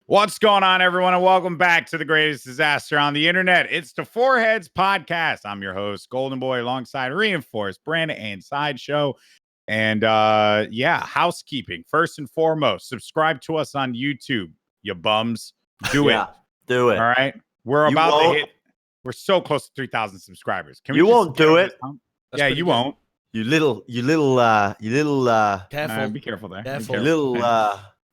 What's going on, everyone, and welcome back to the greatest disaster on the internet. It's the Four Heads Podcast. I'm your host, Goldenboy, alongside Reinforced, Bren, and Sideshow. And housekeeping. First and foremost, subscribe to us on YouTube, you bums. Do it. Do it. All right. We're about to hit. We're so close to 3,000 subscribers. Can we? You won't do it. Yeah, you won't. You little. Careful. Be careful there. Careful. You little.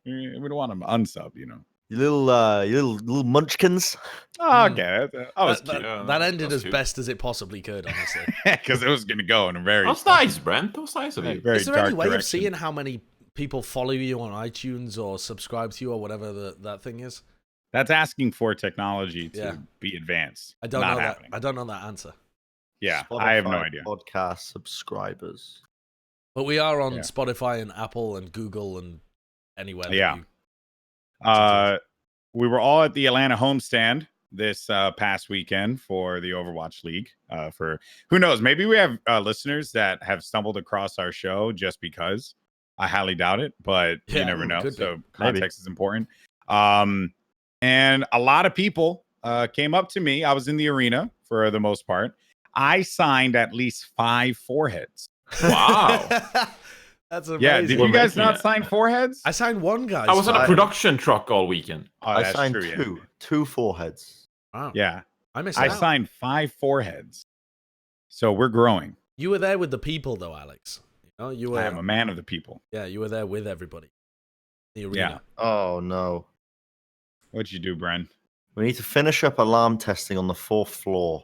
We don't want them unsub, you know. You little munchkins. Oh, okay. That was cute. That ended as best as it possibly could, honestly. Because it was going to go in a very... That's nice, Brent. That's nice of you. Is there any way of seeing how many people follow you on iTunes or subscribe to you or whatever that thing is? That's asking for technology to be advanced. I don't know that. I don't know that answer. Yeah, Spotify I have no idea. Podcast subscribers. But we are on Spotify and Apple and Google and anywhere. We were all at the Atlanta homestand this past weekend for the Overwatch League. For who knows, maybe we have listeners that have stumbled across our show just because. I highly doubt it, but you never know. So context is important. And a lot of people came up to me. I was in the arena for the most part. I signed at least 5 foreheads. Wow. That's amazing. Yeah, did you guys not sign foreheads? I signed one, guys. I was on a production truck all weekend. Oh, I signed two foreheads. Wow. Yeah. I signed 5 foreheads. So we're growing. You were there with the people, though, Alex. You were. I am a man of the people. Yeah, you were there with everybody. The arena. Yeah. Oh, no. What'd you do, Bren? We need to finish up alarm testing on the 4th floor.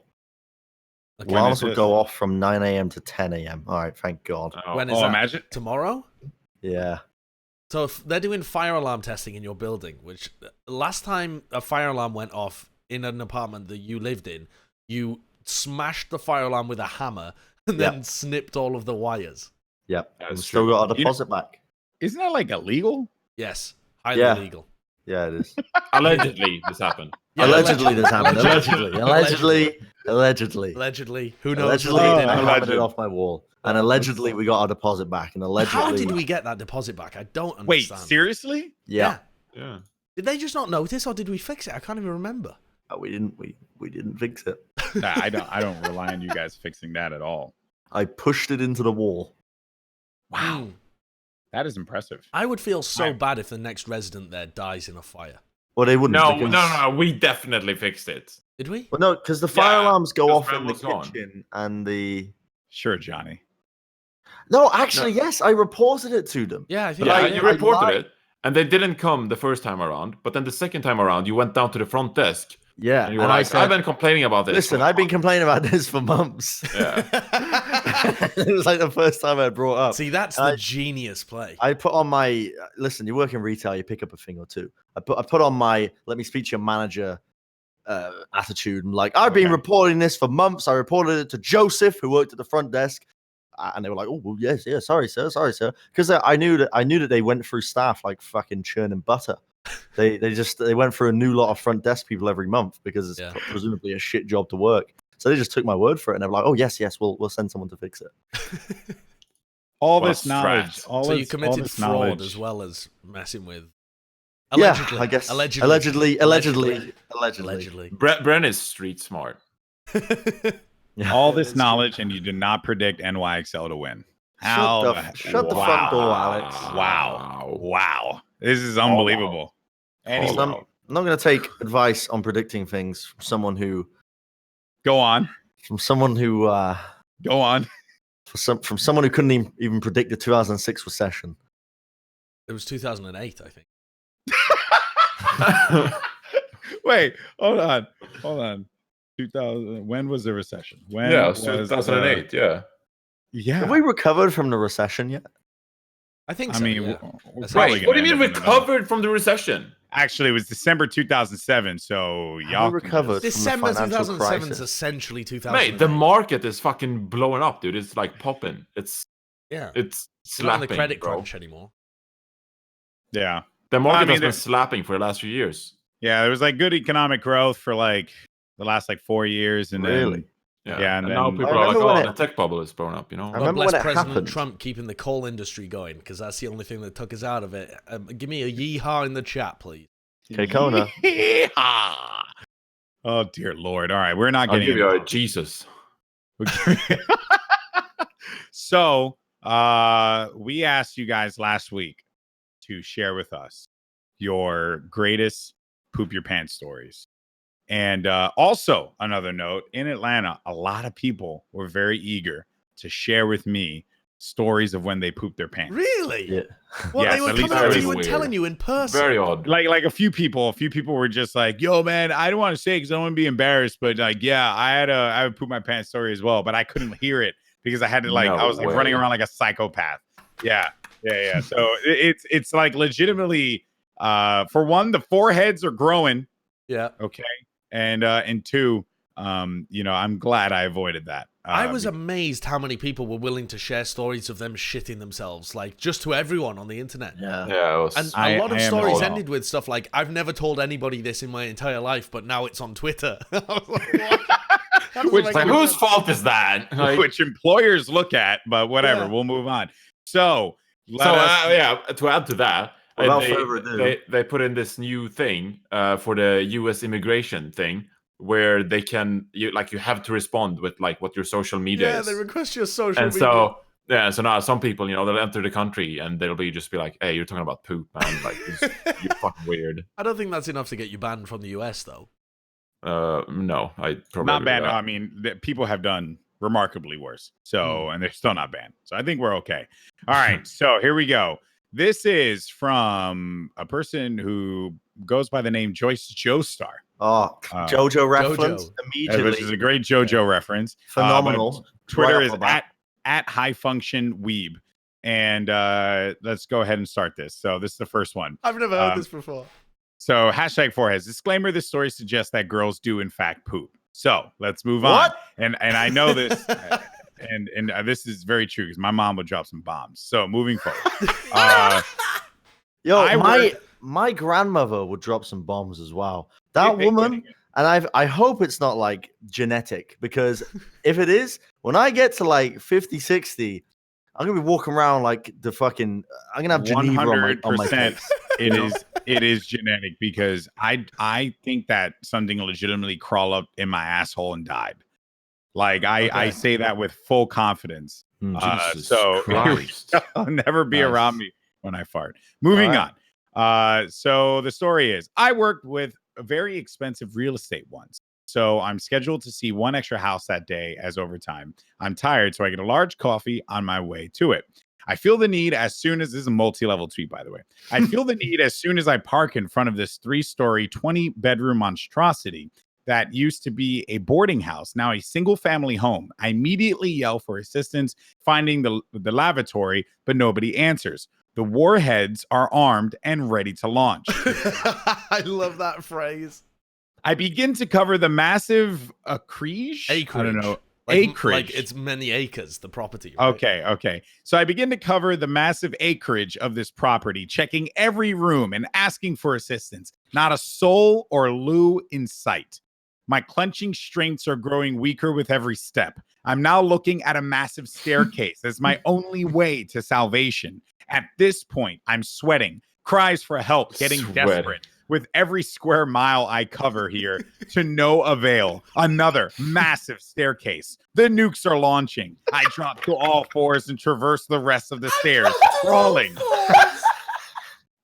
Okay. Alarms will go off from 9 a.m. to 10 a.m. All right, thank God. When is that? Imagine. Tomorrow? Yeah. So if they're doing fire alarm testing in your building, which last time a fire alarm went off in an apartment that you lived in, you smashed the fire alarm with a hammer and then snipped all of the wires. Yep. And still got our deposit back. Isn't that like illegal? Yes. Highly illegal. Yeah, it is. Allegedly, this happened. Yeah, allegedly, this happened. Allegedly. Who knows? Allegedly, I hammered it off my wall. And allegedly, we got our deposit back. And allegedly, how did we get that deposit back? I don't understand. Wait, seriously? Yeah. Did they just not notice, or did we fix it? I can't even remember. We didn't. We didn't fix it. Nah, I don't rely on you guys fixing that at all. I pushed it into the wall. Wow. That is impressive. I would feel so bad if the next resident there dies in a fire. Well, they wouldn't. No. We definitely fixed it. Did we? Well, no, because the fire alarms go off in the kitchen and the. Sure, Johnny. No, actually, yes, I reported it to them. Yeah, I think you reported it, and they didn't come the first time around. But then the second time around, you went down to the front desk. Yeah, and you were like, I've been complaining about this. Listen, I've been complaining about this for months. Yeah. It was like the first time I brought up. See, that's the genius play. I put on my listen. You work in retail, you pick up a thing or two. I put on my let me speak to your manager attitude, and like I've been reporting this for months. I reported it to Joseph, who worked at the front desk, and they were like, "Oh, well, yes, sorry, sir," because I knew that they went through staff like fucking churning butter. They went through a new lot of front desk people every month because it's presumably a shit job to work. So they just took my word for it, and they're like, "Oh yes, we'll send someone to fix it." all this knowledge. So you committed fraud as well as messing with. Allegedly. Yeah, I guess. Allegedly. Bren is street smart. All this knowledge, and you did not predict NYXL to win. Shut the front door, Alex. Wow. This is unbelievable. Anyway. I'm not going to take advice on predicting things from someone who... Go on. From someone who... Go on. From someone who couldn't even predict the 2006 recession. It was 2008, I think. Wait, hold on. 2000. When was the recession? When? Yeah, 2008. Yeah. Have we recovered from the recession yet? I think so. I mean, what do you mean recovered from the recession? Actually, it was December 2007. So y'all recovered. December 2007 is essentially 2000. Mate, the market is fucking blowing up, dude. It's like popping. It's slapping. Not on the credit crunch anymore. Yeah, the market has been slapping for the last few years. Yeah, there was like good economic growth for like the last 4 years, and then and now people are like, "Oh, the tech bubble is blowing up." I remember when President Trump keeping the coal industry going because that's the only thing that took us out of it. Give me a yeehaw in the chat, please. Kona. Oh dear Lord! All right, we're not I'll getting. give you a Jesus. So, we asked you guys last week to share with us your greatest poop your pants stories. And also, another note, in Atlanta, a lot of people were very eager to share with me stories of when they pooped their pants. Really? Yeah. Well, Yes, they were at least coming up that to is you and weird. telling you in person. Very odd. Like a few people were just like, "Yo, man, I don't want to say because I don't want to be embarrassed, but like, yeah, I would poop my pants story as well, but I couldn't hear it because I had to No I was like running way. around like a psychopath." Yeah. So it's like legitimately, for one, the foreheads are growing. Yeah. Okay. And two, I'm glad I avoided that. I was amazed how many people were willing to share stories of them shitting themselves, like just to everyone on the internet. Yeah. Yeah, it was. And I a lot of am stories as well. ended with stuff like, "I've never told anybody this in my entire life, but now it's on Twitter." I was like, what? That doesn't Which, make like, any whose sense. fault is that? Like, which employers look at, but whatever, Yeah. we'll move on. So, yeah, to add to that, Without further ado. they put in this new thing for the U.S. immigration thing where they can you have to respond with like what your social media Yeah, is. they request your social And media. so now some people, they'll enter the country and they'll just be like, "Hey, you're talking about poop, man. Like, you're fucking weird." I don't think that's enough to get you banned from the US, though. No, I probably not agree with banned. that. I mean, people have done remarkably worse. So, and they're still not banned. So I think we're okay. All right. So here we go. This is from a person who goes by the name Joyce Joestar. Oh, JoJo reference JoJo. immediately. Which is a great JoJo reference. Phenomenal. But Twitter Right is off the bat. at high function weeb. And let's go ahead and start this. So this is the first one. I've never heard this before. So hashtag foreheads. Disclaimer, this story suggests that girls do in fact poop. So let's move on. And I know this, and this is very true because my mom would drop some bombs. So moving forward. My grandmother would drop some bombs as well. That Yeah, woman, and I hope it's not like genetic, because if it is, when I get to like 50, 60, I'm gonna be walking around like the fucking. I'm gonna have Geneva on my face. It is genetic because I think that something legitimately crawled up in my asshole and died. Like I say that with full confidence. Jesus So Christ. I'll never be around me when I fart. Moving on. So the story is, I worked with a very expensive real estate once. So I'm scheduled to see one extra house that day as overtime. I'm tired, so I get a large coffee on my way to it. I feel the need as soon as, this is a multi-level tweet, by the way. I feel the need as soon as I park in front of this 3-story, 20-bedroom monstrosity that used to be a boarding house, now a single-family home. I immediately yell for assistance, finding the lavatory, but nobody answers. The warheads are armed and ready to launch. I love that phrase. I begin to cover the massive acreage. I don't know. Acreage. Like it's many acres, the property. Right? Okay. So I begin to cover the massive acreage of this property, checking every room and asking for assistance. Not a soul or loo in sight. My clenching strengths are growing weaker with every step. I'm now looking at a massive staircase as my only way to salvation. At this point, I'm sweating, cries for help, getting desperate. With every square mile I cover here, to no avail. Another massive staircase. The nukes are launching. I drop to all fours and traverse the rest of the stairs, crawling.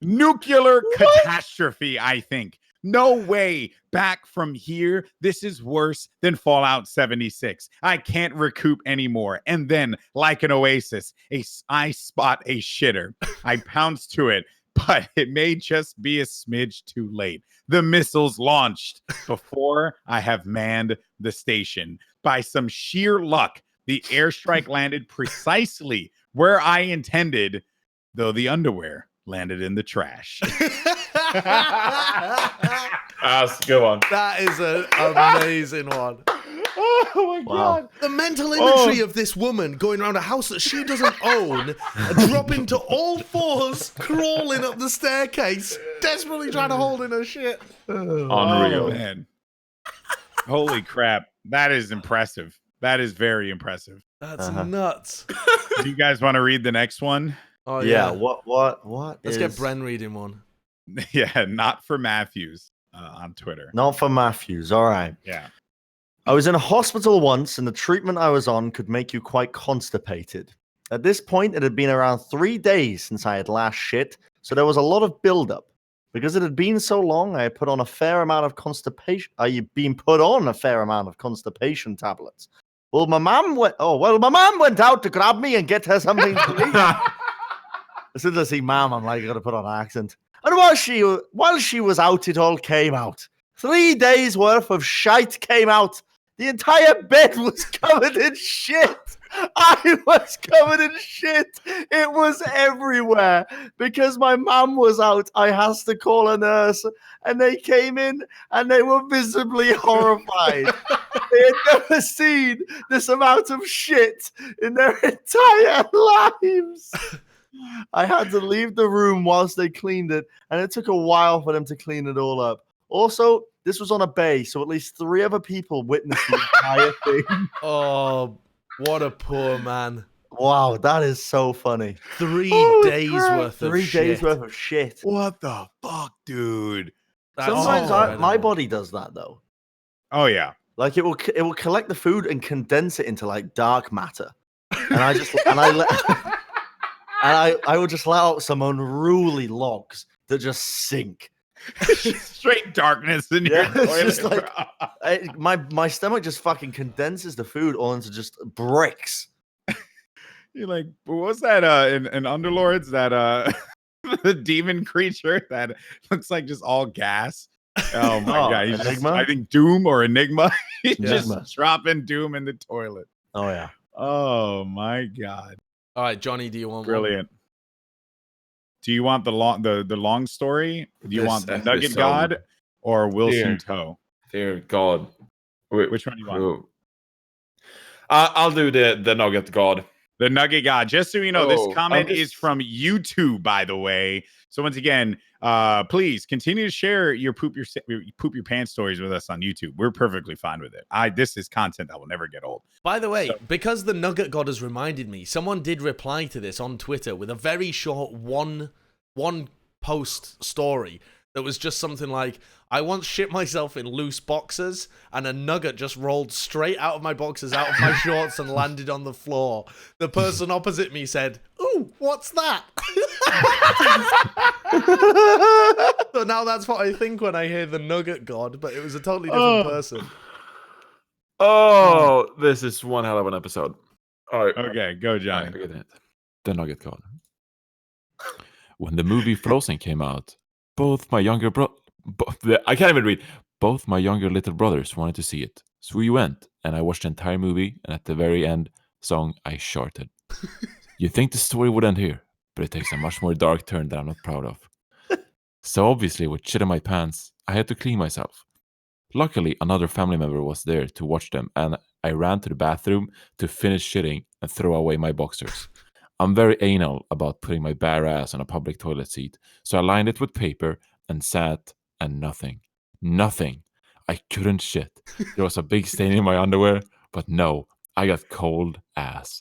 Nuclear catastrophe, I think. No way back from here. This is worse than Fallout 76. I can't recoup anymore. And then, like an oasis, I spot a shitter. I pounce to it, but it may just be a smidge too late. The missiles launched before I have manned the station. By some sheer luck, the airstrike landed precisely where I intended, though the underwear landed in the trash. That's a good one. That is an amazing one. Oh my God. The mental imagery of this woman going around a house that she doesn't own, dropping to all fours, crawling up the staircase, desperately trying to hold in her shit. Unreal. Oh, man. Holy crap. That is impressive. That is very impressive. That's nuts. Do you guys want to read the next one? Oh Yeah. What? Let's get Bren reading one. Yeah, not for Matthews on Twitter. Not for Matthews. All right. Yeah. I was in a hospital once, and the treatment I was on could make you quite constipated. At this point, it had been around 3 days since I had last shit, so there was a lot of buildup. Because it had been so long, I had put on a fair amount of constipation. I had been put on a fair amount of constipation tablets. Well, my mom went. Oh, well, my mom went out to grab me and get her something to eat. As soon as I see mom, I'm like, I gotta put on an accent. And while she was out, it all came out. 3 days worth of shite came out. The entire bed was covered in shit. I was covered in shit. It was everywhere. Because my mum was out, I had to call a nurse. And they came in and they were visibly horrified. They had never seen this amount of shit in their entire lives. I had to leave the room whilst they cleaned it. And it took a while for them to clean it all up. Also, this was on a bay, so at least 3 other people witnessed the entire thing. Oh, what a poor man. Wow, that is so funny. 3 days worth of 3 shit. days worth of shit. What the fuck, dude? Sometimes my body does that though. Oh yeah. Like it will collect the food and condense it into like dark matter. And I just and I will just let out some unruly logs that just sink. Straight darkness in your toilet. It's just like my stomach just fucking condenses the food all into just bricks. You're like, what's that in Underlords, that the demon creature that looks like just all gas? Oh my god, he's just, I think Doom or Enigma. He's just dropping Doom in the toilet. Oh yeah. Oh my god. All right, Johnny, do you want Brilliant. one? Do you want the long story? Do you want the Nugget God or Wilson Toe? Dear God. Which one do you want? I'll do the Nugget God. The Nugget God. Just so you know, this comment is from YouTube, by the way. So once again, please continue to share your poop your pants stories with us on YouTube. We're perfectly fine with it. This is content that will never get old. By the way, because the Nugget God has reminded me, someone did reply to this on Twitter with a very short one post story that was just something like, I once shit myself in loose boxers and a nugget just rolled straight out of my boxers, out of my shorts, and landed on the floor. The person opposite me said, "Ooh, what's that?" So now that's what I think when I hear the Nugget God, but it was a totally different person. Oh, this is one hell of an episode. All right. Okay, go, Johnny. The Nugget God. When the movie Frozen came out, both my younger I can't even read. Both my younger little brothers wanted to see it. So we went, and I watched the entire movie, and at the very end, song I sharted. You think the story would end here, but it takes a much more dark turn that I'm not proud of. So obviously, with shit in my pants, I had to clean myself. Luckily, another family member was there to watch them, and I ran to the bathroom to finish shitting and throw away my boxers. I'm very anal about putting my bare ass on a public toilet seat, so I lined it with paper and sat, and nothing. I couldn't shit. There was a big stain in my underwear, but no, I got cold ass.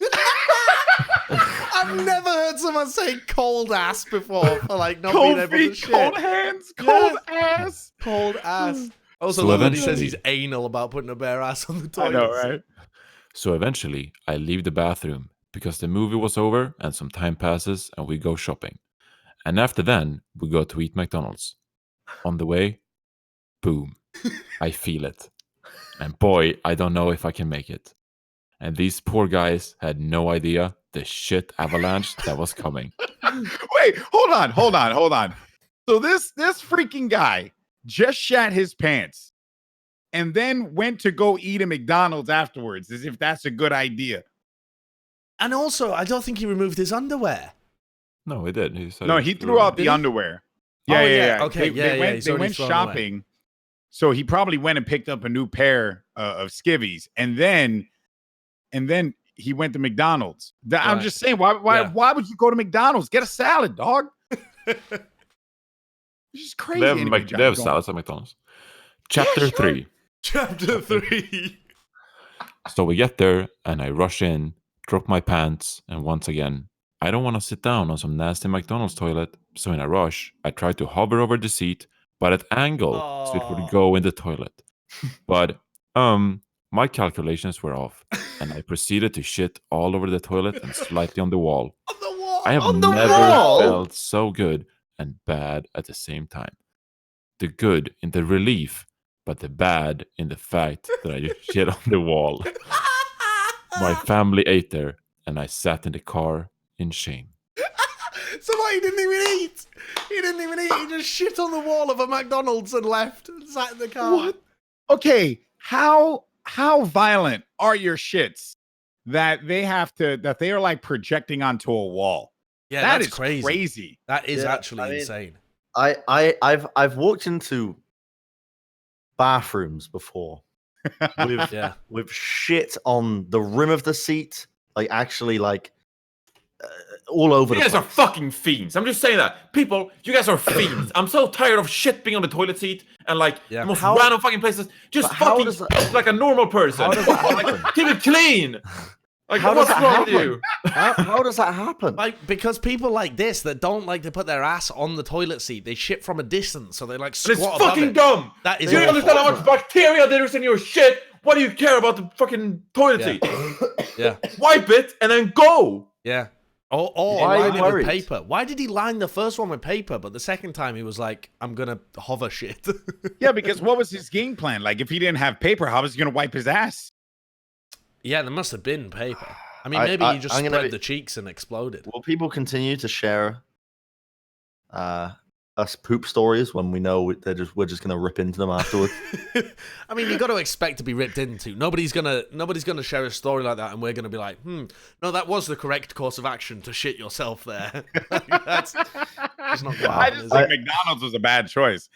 I've never heard someone say cold ass before for like not Cold being able feet, to shit. cold hands, cold ass. Cold ass. I also So love that he eventually- says he's anal about putting a bare ass on the I toilet. know, right? So eventually, I leave the bathroom because the movie was over and some time passes and we go shopping. And after then, we go to eat McDonald's. On the way, boom, I feel it. And boy, I don't know if I can make it. And these poor guys had no idea the shit avalanche that was coming. Wait, hold on. So this freaking guy just shat his pants and then went to go eat a McDonald's afterwards, as if that's a good idea. And also, I don't think he removed his underwear. No, he did. He said No, he threw out the underwear. Oh, Yeah, yeah. yeah. Okay, They went shopping, so he probably went and picked up a new pair of skivvies, and then he went to McDonald's. I'm just saying, why would you go to McDonald's? Get a salad, dog. It's just crazy. They have salads at McDonald's. Chapter 3. Chapter 3. So we get there, and I rush in, drop my pants, and once again, I don't want to sit down on some nasty McDonald's toilet, so in a rush, I tried to hover over the seat, but at angle, so it would go in the toilet. But my calculations were off, and I proceeded to shit all over the toilet and slightly on the wall. On the wall. I have On the never wall? felt so good and bad at the same time. The good in the relief, but the bad in the fact that I just shit on the wall. My family ate there, and I sat in the car in shame. So what? He didn't even eat. He didn't even eat. He just shit on the wall of a McDonald's and left and sat in the car. What? Okay, how violent are your shits that they are like projecting onto a wall? Yeah, That that's is crazy. That is Yeah, actually I mean- insane. I've walked into bathrooms before with Yeah. with shit on the rim of the seat, like actually like all over You the guys are place. fucking fiends. I'm just saying that. People, you guys are fiends. I'm so tired of shit being on the toilet seat and like Yeah. the most How- random fucking places. Just But how fucking does that- piss like a normal person. How does that Like, happen? keep it clean. Like, How does what's that wrong with happen? you? How does that happen? Like, because people like this that don't like to put their ass on the toilet seat, they shit from a distance, so they like And squat it's above fucking it. dumb. That is Do you awful. understand how much bacteria there is in your shit? What do you care about the fucking toilet Yeah. seat? Yeah, Wipe it and then go. yeah. Or Why are you line it with worried? paper. Why did he line the first one with paper, but the second time he was like, I'm gonna hover shit? Yeah, because what was his game plan? Like, if he didn't have paper, how was he going to wipe his ass? Yeah, there must have been paper. I mean, I- maybe he just I'm gonna spread be- the cheeks and exploded. Will people continue to share us poop stories when we know we're just gonna rip into them afterwards? I mean, you got to expect to be ripped into. Nobody's gonna share a story like that, and we're gonna be like, no, that was the correct course of action to shit yourself there. That's not gonna I happen, just is think it? McDonald's was a bad choice.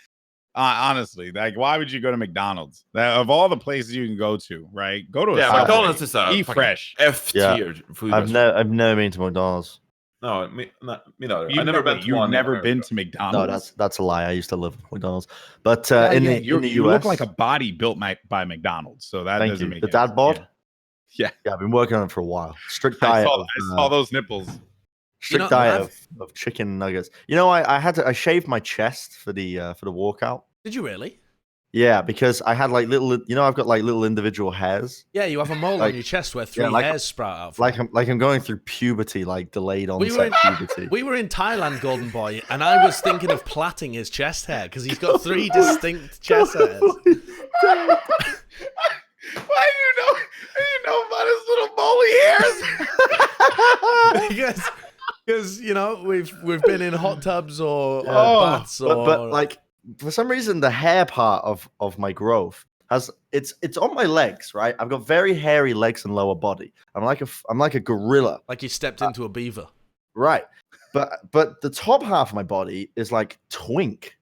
Honestly, like, why would you go to McDonald's? Of all the places you can go to, right? Go to a Yeah, Subway. McDonald's is a Eat fucking fresh. F Yeah. tier food. I've never been to McDonald's. No, me neither. You've I've never been to you've one. in never been America. to No, McDonald's. that's a lie. I used to live at McDonald's, but Yeah, in yeah, the you US, look like a body built by McDonald's, so that thank doesn't you. make The any dad sense. bod. Yeah. Yeah, I've been working on it for a while. Strict I diet. saw those nipples. Strict know, diet of chicken nuggets. You know, I shaved my chest for the walkout. Did you really? Yeah, because I had like little, I've got like little individual hairs. Yeah, you have a mole Like- on your chest where three like- hairs sprout out. From. Like I'm going through puberty, like delayed We onset were in- puberty. We were in Thailand, Goldenboy, and I was thinking of plaiting his chest hair because he's got three distinct chest hairs. Why do you know about his little bowly hairs? because you know we've been in hot tubs or baths or but like for some reason the hair part of my growth has it's on my legs, right? I've got very hairy legs and lower body. I'm like a gorilla, like you stepped into a beaver. right? But the top half of my body is like twink,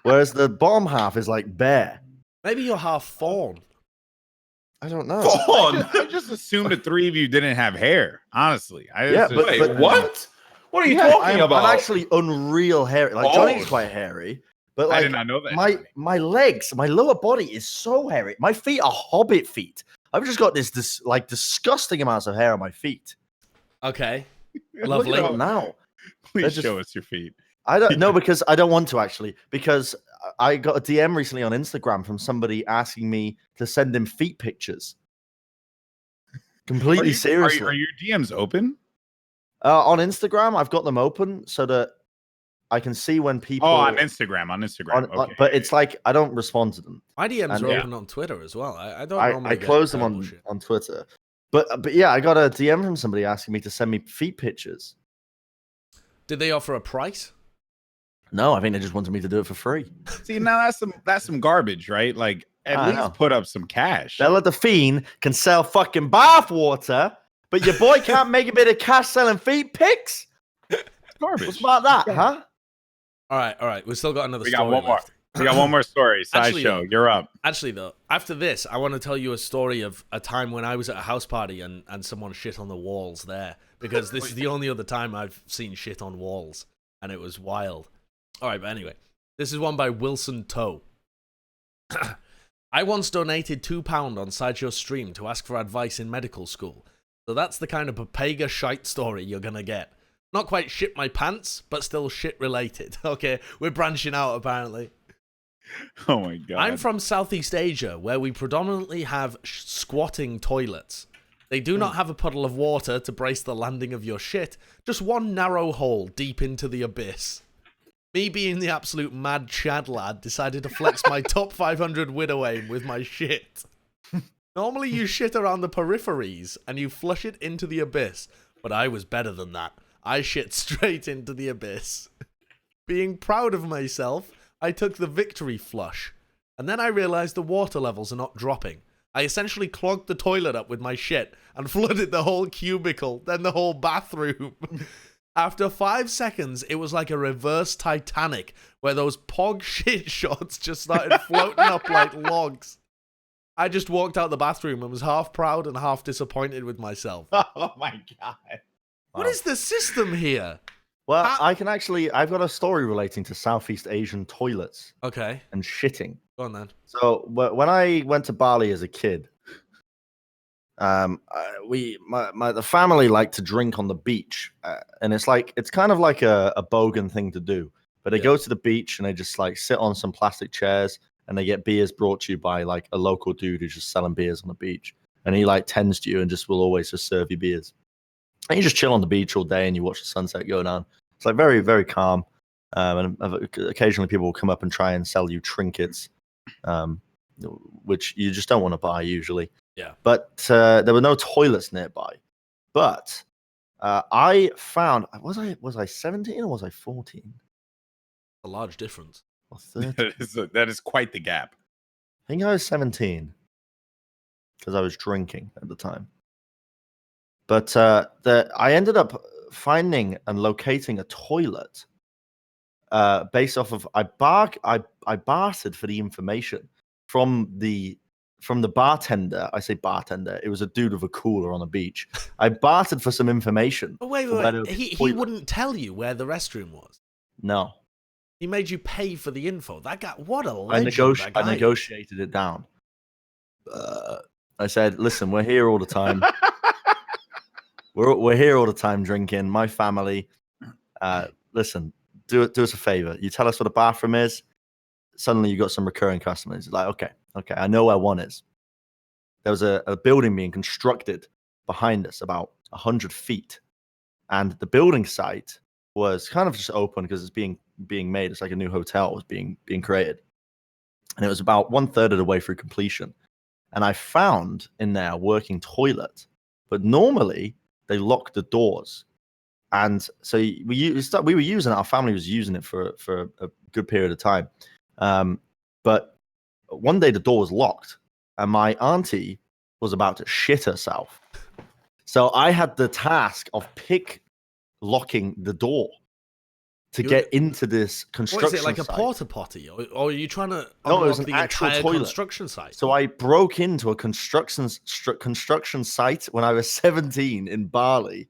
whereas the bottom half is like bear. Maybe you're half fawn. I don't know. Fawn. I just assumed the three of you didn't have hair. Honestly, Yeah, but- Wait, what? What are you Yeah, talking about? I'm actually unreal hairy. Like Oh. Johnny's quite hairy, but I like did not know that. my legs, my lower body is so hairy. My feet are hobbit feet. I've just got this like disgusting amounts of hair on my feet. Okay, Look lovely. at Look now. Please They're just- show us your feet. I don't know because I don't want to actually because I got a DM recently on Instagram from somebody asking me to send him feet pictures. Completely seriously. Are your DMs open? On Instagram, I've got them open so that I can see when people. Oh, on Instagram. Okay. But it's like I don't respond to them. My DMs And are yeah. open on Twitter as well. I don't normally I get close them bullshit. on Twitter. But yeah, I got a DM from somebody asking me to send me feet pictures. Did they offer a price? No, I think they just wanted me to do it for free. See, now that's some garbage, right? Like, at I least know. put up some cash. Bella the Fiend can sell fucking bath water, but your boy can't make a bit of cash selling feet pics? Garbage. What's about that, huh? All right. We've still got another We got story one more. left. We got one more story. Actually, Sideshow, you're up. Actually, though, after this, I want to tell you a story of a time when I was at a house party and someone shit on the walls there. Because this is the only other time I've seen shit on walls. And it was wild. All right, but anyway. This is one by Wilson Toe. I once donated £2 on Sideshow stream to ask for advice in medical school. So that's the kind of Papega shite story you're gonna get. Not quite shit my pants, but still shit related. Okay, we're branching out apparently. Oh my god. I'm from Southeast Asia, where we predominantly have squatting toilets. They do not have a puddle of water to brace the landing of your shit, just one narrow hole deep into the abyss. Me being the absolute mad Chad lad decided to flex my top 500 widow aim with my shit. Normally you shit around the peripheries and you flush it into the abyss, but I was better than that. I shit straight into the abyss. Being proud of myself, I took the victory flush, and then I realized the water levels are not dropping. I essentially clogged the toilet up with my shit and flooded the whole cubicle, then the whole bathroom. After 5 seconds, it was like a reverse Titanic, where those pog shit shots just started floating up like logs. I just walked out the bathroom and was half proud and half disappointed with myself. Oh my god. What is the system here? Well, I've got a story relating to Southeast Asian toilets Okay, and shitting. go on then. So when I went to Bali as a kid, the family liked to drink on the beach, and it's kind of like a bogan thing to do. But they go to the beach and they just like sit on some plastic chairs, and they get beers brought to you by like a local dude who's just selling beers on the beach, and he like tends to you and just will always just serve you beers. And you just chill on the beach all day and you watch the sunset go down. It's like very, very calm. And occasionally people will come up and try and sell you trinkets, which you just don't want to buy usually. Yeah. But there were no toilets nearby. But I found, was I 17 or was I 14? A large difference. Or 13? That is quite the gap. I think I was 17 because I was drinking at the time. But I ended up finding and locating a toilet based off of I bartered for the information from the bartender. I say bartender. It was a dude with a cooler on the beach. I bartered for some information. Oh, wait. He wouldn't tell you where the restroom was. No. He made you pay for the info. That guy, what a legend. I negotiated it down. I said, listen, we're here all the time. We're here all the time drinking. My family, listen, do us a favor. You tell us what a bathroom is. Suddenly you got some recurring customers. It's like, okay, I know where one is. There was a building being constructed behind us, about 100 feet, and the building site was kind of just open because it's being made. It's like a new hotel was being created, and it was about 1/3 of the way through completion. And I found in there a working toilet, but normally they lock the doors. And so we were using it. Our family was using it for a good period of time. But one day the door was locked, and my auntie was about to shit herself. So I had the task of locking the door to get into this construction site. What is it, like site. a porta potty? Or are you trying to No, it was unlock an the actual entire toilet. construction site? So I broke into a construction site when I was 17 in Bali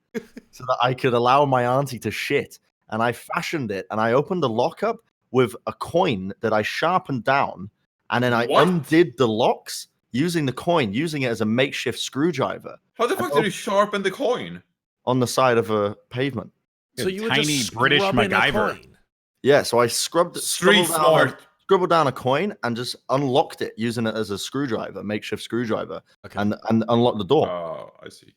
so that I could allow my auntie to shit. And I fashioned it, and I opened the lockup with a coin that I sharpened down, and then I undid the locks using the coin, using it as a makeshift screwdriver. How the fuck did you sharpen the coin? On the side of a pavement. So you were tiny just British scrubbing a MacGyver. coin? Yeah, so I scribbled down a coin and just unlocked it using it as a screwdriver, makeshift screwdriver, Okay. and unlocked the door. Oh, I see.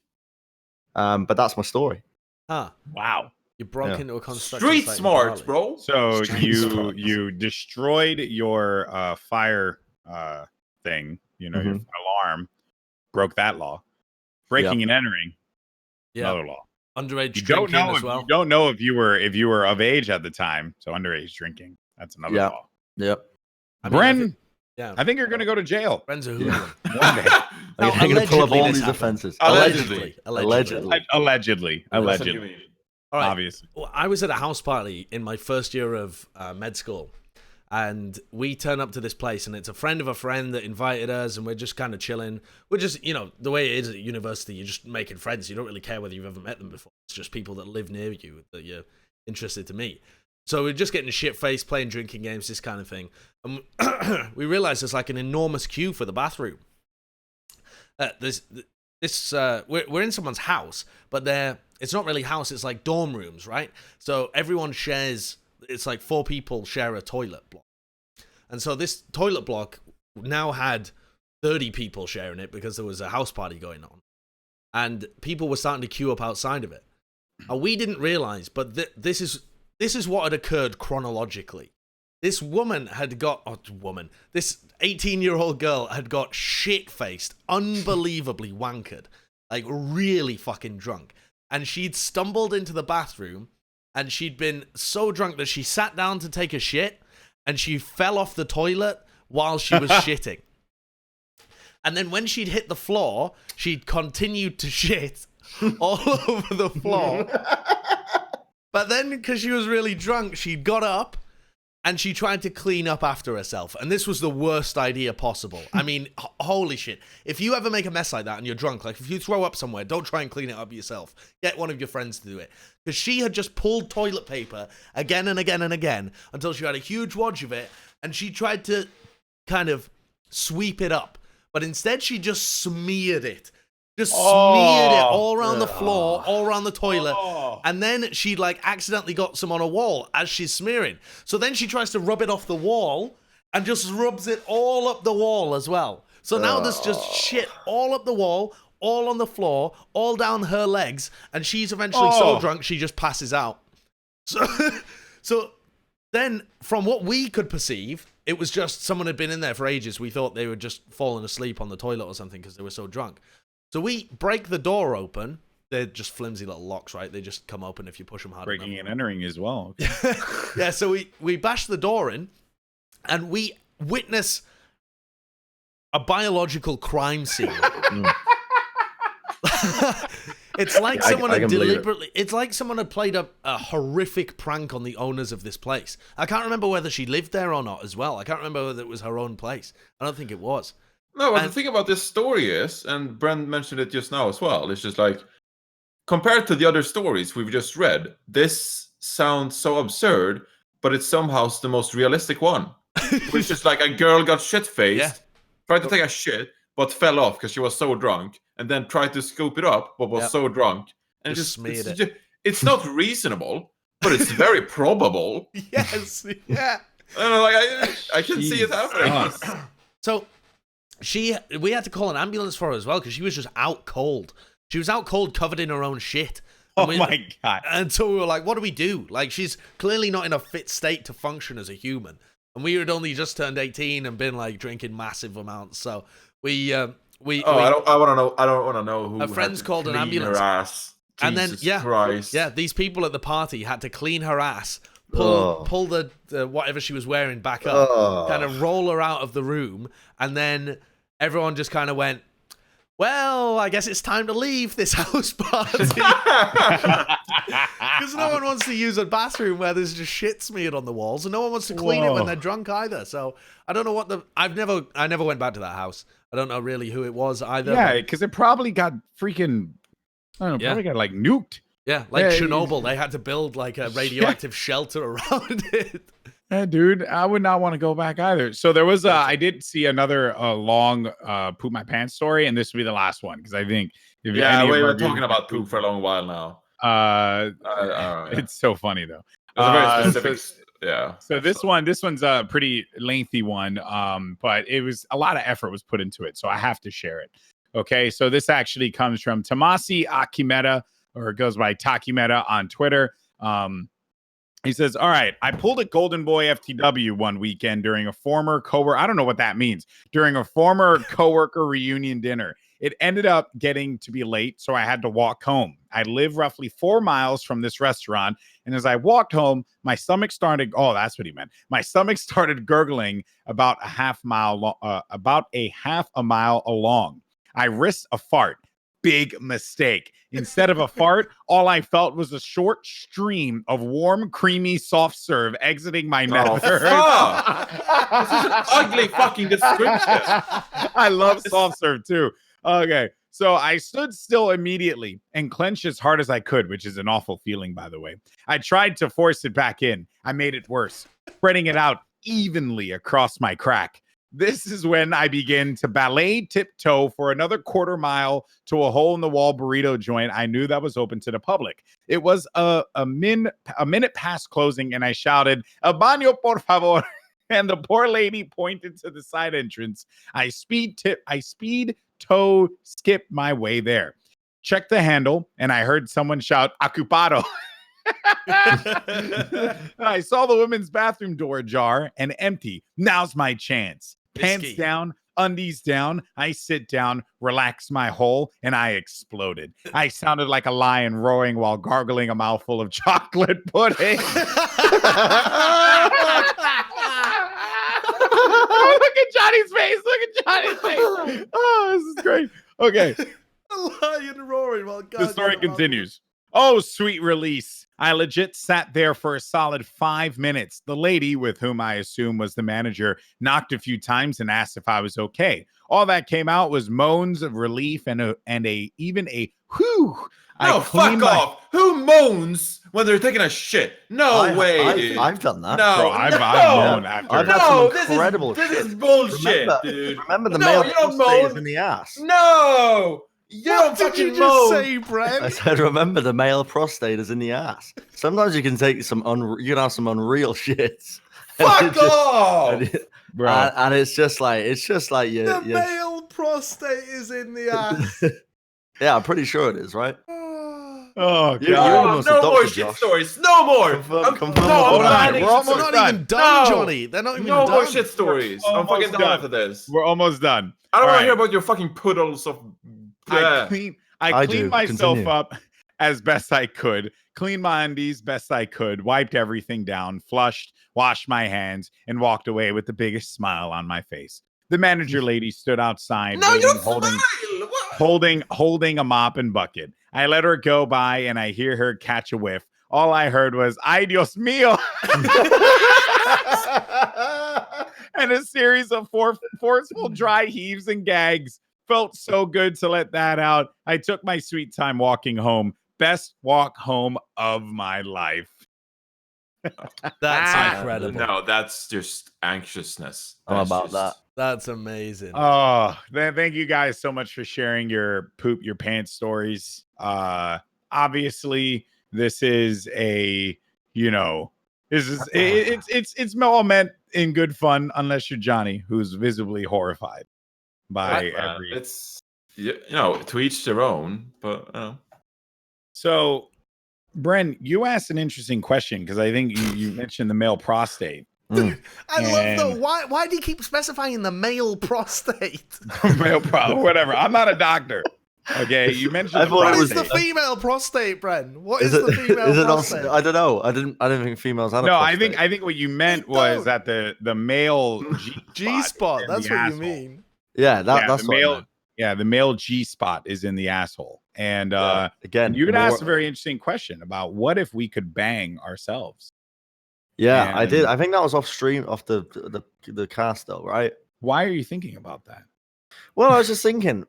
But that's my story. Ah, Wow. you broke into a construction Street site in smarts, Bali. bro. So Street smarts. you destroyed your fire thing, your alarm, broke that law. Breaking and entering, Yeah. another law. Underage You don't drinking know as well. you don't know if you were of age at the time. So underage drinking, that's another Yeah. law. Yep. I mean, Bren, yeah. I think you're gonna go to jail Friends are hooligan. one day. Now, I'm going to pull up allegedly all this these happened. offenses. Allegedly. Allegedly. Allegedly. That's what you mean. All right. Obviously. Well, I was at a house party in my first year of med school, and we turn up to this place, and it's a friend of a friend that invited us, and we're just kind of chilling. We're just, the way it is at university, you're just making friends. You don't really care whether you've ever met them before. It's just people that live near you that you're interested to meet. So we're just getting shit-faced, playing drinking games, this kind of thing. And we realize there's like an enormous queue for the bathroom. we're in someone's house, but it's not really house. It's like dorm rooms, right? So everyone shares. It's like 4 people share a toilet block, and so this toilet block now had 30 people sharing it because there was a house party going on, and people were starting to queue up outside of it. And we didn't realize, but this is what had occurred chronologically. This woman had got this 18-year-old girl had got shit-faced, unbelievably wankered, like really fucking drunk. And she'd stumbled into the bathroom, and she'd been so drunk that she sat down to take a shit, and she fell off the toilet while she was shitting. And then when she'd hit the floor, she'd continued to shit all over the floor. But then, because she was really drunk, she got up and she tried to clean up after herself. And this was the worst idea possible. I mean, holy shit. If you ever make a mess like that and you're drunk, like if you throw up somewhere, don't try and clean it up yourself. Get one of your friends to do it. Because she had just pulled toilet paper again and again and again until she had a huge wad of it. And she tried to kind of sweep it up. But instead, she just smeared it. Just smeared it all around the floor, all around the toilet. And then she like accidentally got some on a wall as she's smearing. So then she tries to rub it off the wall and just rubs it all up the wall as well. So now there's just shit all up the wall, all on the floor, all down her legs. And she's eventually so drunk, she just passes out. So then from what we could perceive, it was just someone had been in there for ages. We thought they were just falling asleep on the toilet or something because they were so drunk. So we break the door open. They're just flimsy little locks, right? They just come open if you push them hard Breaking enough. and entering as well. Okay. Yeah, so we bash the door in, and we witness a biological crime scene. It's like someone had deliberately... It's like someone had played a horrific prank on the owners of this place. I can't remember whether she lived there or not as well. I can't remember whether it was her own place. I don't think it was. No, but the thing about this story is, and Bren mentioned it just now as well, it's just like, compared to the other stories we've just read, this sounds so absurd, but it's somehow the most realistic one. Which is like a girl got shit-faced, tried to take a shit, but fell off because she was so drunk, and then tried to scoop it up, but was so drunk. And it's not reasonable, but it's very probable. Yes, yeah. I can see it happening. So we had to call an ambulance for her as well because she was just out cold. She was out cold, covered in her own shit. My God. And so we were like, what do we do? Like, she's clearly not in a fit state to function as a human. And we had only just turned 18 and been like drinking massive amounts. So I don't want to know who. Her friends called an ambulance. Her ass. And then Christ. these people at the party had to clean her ass, pull the whatever she was wearing back up, kind of roll her out of the room, and then everyone just kind of went, well, I guess it's time to leave this house party. Because no one wants to use a bathroom where there's just shit smeared on the walls, and no one wants to clean it when they're drunk either. So I don't know what I never went back to that house. I don't know really who it was either. Yeah, because it probably got freaking, I don't know, probably got like nuked. Yeah, like Chernobyl. They had to build like a radioactive shelter around it. Yeah, dude, I would not want to go back either. So there was, I did see another long poop my pants story, and this will be the last one because I think. We've been talking about poop for a long while now. It's so funny though. It's a very specific. So this one's a pretty lengthy one, but it was a lot of effort was put into it, so I have to share it. Okay, so this actually comes from Tamasi Akimeta, or it goes by Takimeta on Twitter. He says, all right, I pulled a Goldenboy FTW one weekend during a former coworker. I don't know what that means. During a former coworker reunion dinner. It ended up getting to be late, so I had to walk home. I live roughly 4 miles from this restaurant, and as I walked home, my stomach started. Oh, that's what he meant. My stomach started gurgling about a half a mile along. I risked a fart. Big mistake. Instead of a fart, all I felt was a short stream of warm, creamy soft serve exiting my nether. This is an ugly fucking description. I love soft serve too. Okay, so I stood still immediately and clenched as hard as I could, which is an awful feeling, by the way. I tried to force it back in. I made it worse, spreading it out evenly across my crack. This is when I begin to ballet tiptoe for another quarter mile to a hole in the wall burrito joint I knew that was open to the public. It was a minute past closing, and I shouted, "El baño, por favor." And the poor lady pointed to the side entrance. I speed toe skip my way there. Checked the handle, and I heard someone shout, "Ocupado." I saw the women's bathroom door ajar and empty. Now's my chance. Pants Risky. down, undies down. I sit down, relax my hole, and I exploded. I sounded like a lion roaring while gargling a mouthful of chocolate pudding. Oh, look at Johnny's face. Look at Johnny's face. Oh, this is great. Okay. A lion roaring while The story continues. Oh, sweet release. I legit sat there for a solid 5 minutes. The lady, with whom I assume was the manager, knocked a few times and asked if I was okay. All that came out was moans of relief and even a whew. No, fuck off. Who moans when they're taking a shit? No way. I've done that. No, Bro, I've no. moaned after. I've had No, some incredible this shit. is bullshit, Remember- dude. Remember the No, male you don't prostate is moan. in the ass. No, you don't What did fucking you just moan. say, I Bren? said, remember the male prostate is in the ass. Sometimes you can take some you can have some unreal shits. Fuck off. Bro. And it's just like you. The male prostate is in the ass. Yeah, I'm pretty sure it is, right? Oh, You- God. you're Oh, almost a no doctor, more shit Josh. stories. No more. Confirm no, what I'm we're not doing. adding We're shit almost stories. They're not done. even done, No. Johnny. They're not even No done. more shit stories. I'm Almost fucking done done. after this. We're almost done. I don't All want to right. hear about your fucking puddles of. I I cleaned do. myself Continue. up as best I could, cleaned my undies best I could, wiped everything down, flushed, washed my hands, and walked away with the biggest smile on my face. The manager lady stood outside, No, you waiting, don't smile. What? holding a mop and bucket. I let her go by, and I hear her catch a whiff. All I heard was "Ay Dios mío," and a series of forceful dry heaves and gags. Felt so good to let that out. I took my sweet time walking home. Best walk home of my life. That's incredible. No, that's just anxiousness. I'm That's about just- that. That's amazing. Oh, thank you guys so much for sharing your poop your pants stories. Obviously, this is it's all meant in good fun, unless you're Johnny, who's visibly horrified by every. It's to each their own, but So, Bren, you asked an interesting question because I think you mentioned the male prostate. Mm. I love that. and- Why do you keep specifying the male prostate? Male whatever. I'm not a doctor. Okay, you mentioned I the thought it What was is prostate. the female prostate, Bren? What is Is it? the female Is it prostate? also? I don't know. I didn't think females had a No, prostate. I think what you meant They was don't. that the male G spot. in That's the what asshole. you mean. Yeah, Yeah, that's the what I male. meant. Yeah, the male G spot is in the asshole, and Again, you could more- ask a very interesting question about what if we could bang ourselves. Yeah, I did. and- I think that was off stream, off the cast though, right? Why are you thinking about that? Well, I was just thinking,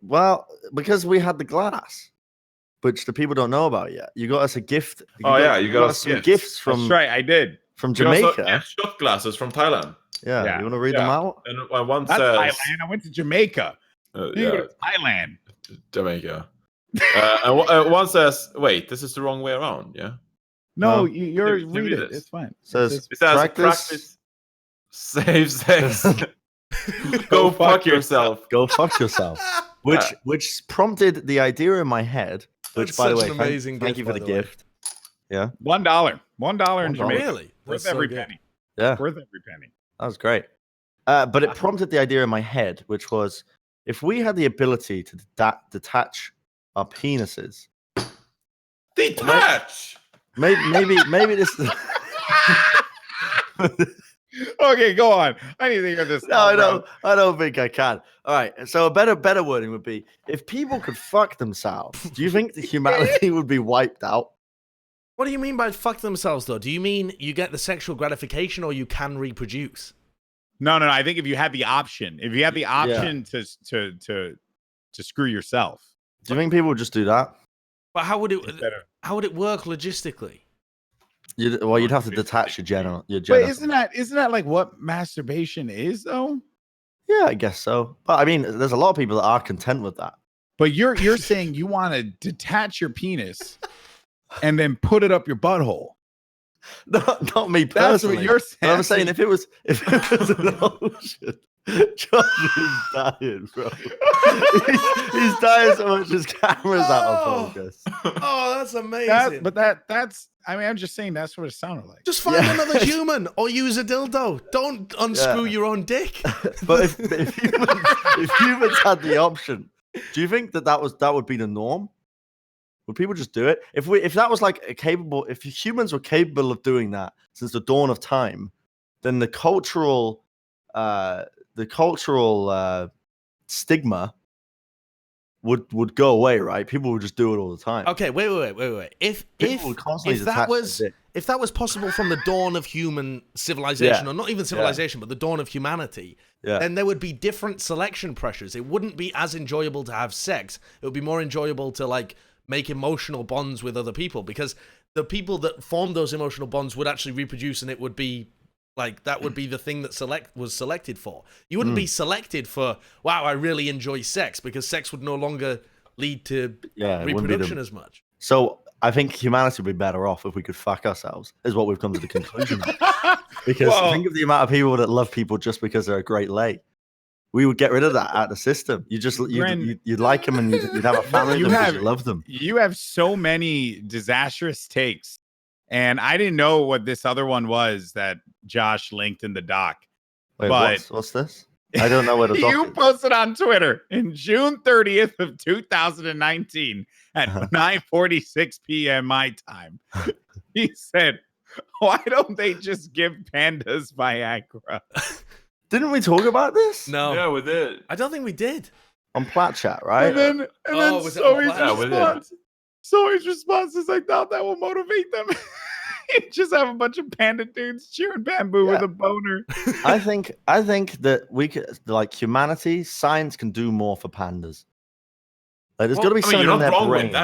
because we had the glass, which the people don't know about yet. You got us a gift. you got us some gifts. gifts from That's right, I did. from you also Jamaica. get shot glasses from Thailand. Yeah, Yeah, you want to read yeah. them out? And one Not says Thailand. I went to Jamaica. You yeah, go to Thailand. Jamaica. One says, "Wait, this is the wrong way around." Yeah. No, No. you're You read read it. this. It's fine. Says It says practice. safe sex. Go fuck yourself. Go fuck yourself. Which prompted the idea in my head. Which, That's by the such way, an thank, amazing thank you gift, for by the the way. gift. Yeah, $1 in $1. Jamaica. Really? Worth That's so every good. penny. yeah, Worth every penny. that was great. But it prompted the idea in my head, which was if we had the ability to detach our penises, Detach. maybe this. Okay, go on. I need to hear this. No, I don't think I can. All right. So a better wording would be if people could fuck themselves, do you think the humanity would be wiped out? What do you mean by fuck themselves, though? Do you mean you get the sexual gratification or you can reproduce? No. I think if you had the option, to screw yourself, Do you think people would just do that? But how would it work logistically? You'd have to detach your genital. But isn't that like what masturbation is though? Yeah, I guess so. But I mean, there's a lot of people that are content with that. But you're saying you want to detach your penis and then put it up your butthole. Not me That's personally. what you're saying. But I'm saying if it was an ocean, Josh is dying, bro. he's dying so much his camera's out of focus. Oh, that's amazing. That's I mean, I'm just saying that's what it sounded like. Just find another human or use a dildo. Don't unscrew your own dick. But if humans had the option, do you think that would be the norm? Would people just do it? If that was like if humans were capable of doing that since the dawn of time, then the cultural stigma would go away, right? People would just do it all the time. Okay, wait. If that was possible from the dawn of human civilization, or not even civilization, but the dawn of humanity, then there would be different selection pressures. It wouldn't be as enjoyable to have sex. It would be more enjoyable to like make emotional bonds with other people, because the people that formed those emotional bonds would actually reproduce, and it would be like that would be the thing that was selected for. You wouldn't be selected for, wow, I really enjoy sex, because sex would no longer lead to reproduction as much. So I think humanity would be better off if we could fuck ourselves, is what we've come to the conclusion of. Because think of the amount of people that love people just because they're a great lay. We would get rid of that out of the system. You'd like them, and you'd have a family. You love them. You have so many disastrous takes, and I didn't know what this other one was that Josh linked in the doc. Wait, what's this? I don't know what it's. You posted on Twitter in June 30th of 2019 at 9:46 p.m. my time. He said, "Why don't they just give pandas Viagra?" Didn't we talk about this? No. Yeah, we did. I don't think we did. On Plat Chat, right? And then Zoe's response is like, "Doubt that will motivate them." Just have a bunch of panda dudes cheering bamboo with a boner. I think that we could, like, humanity, science can do more for pandas. Like, there's got to be something in their brains.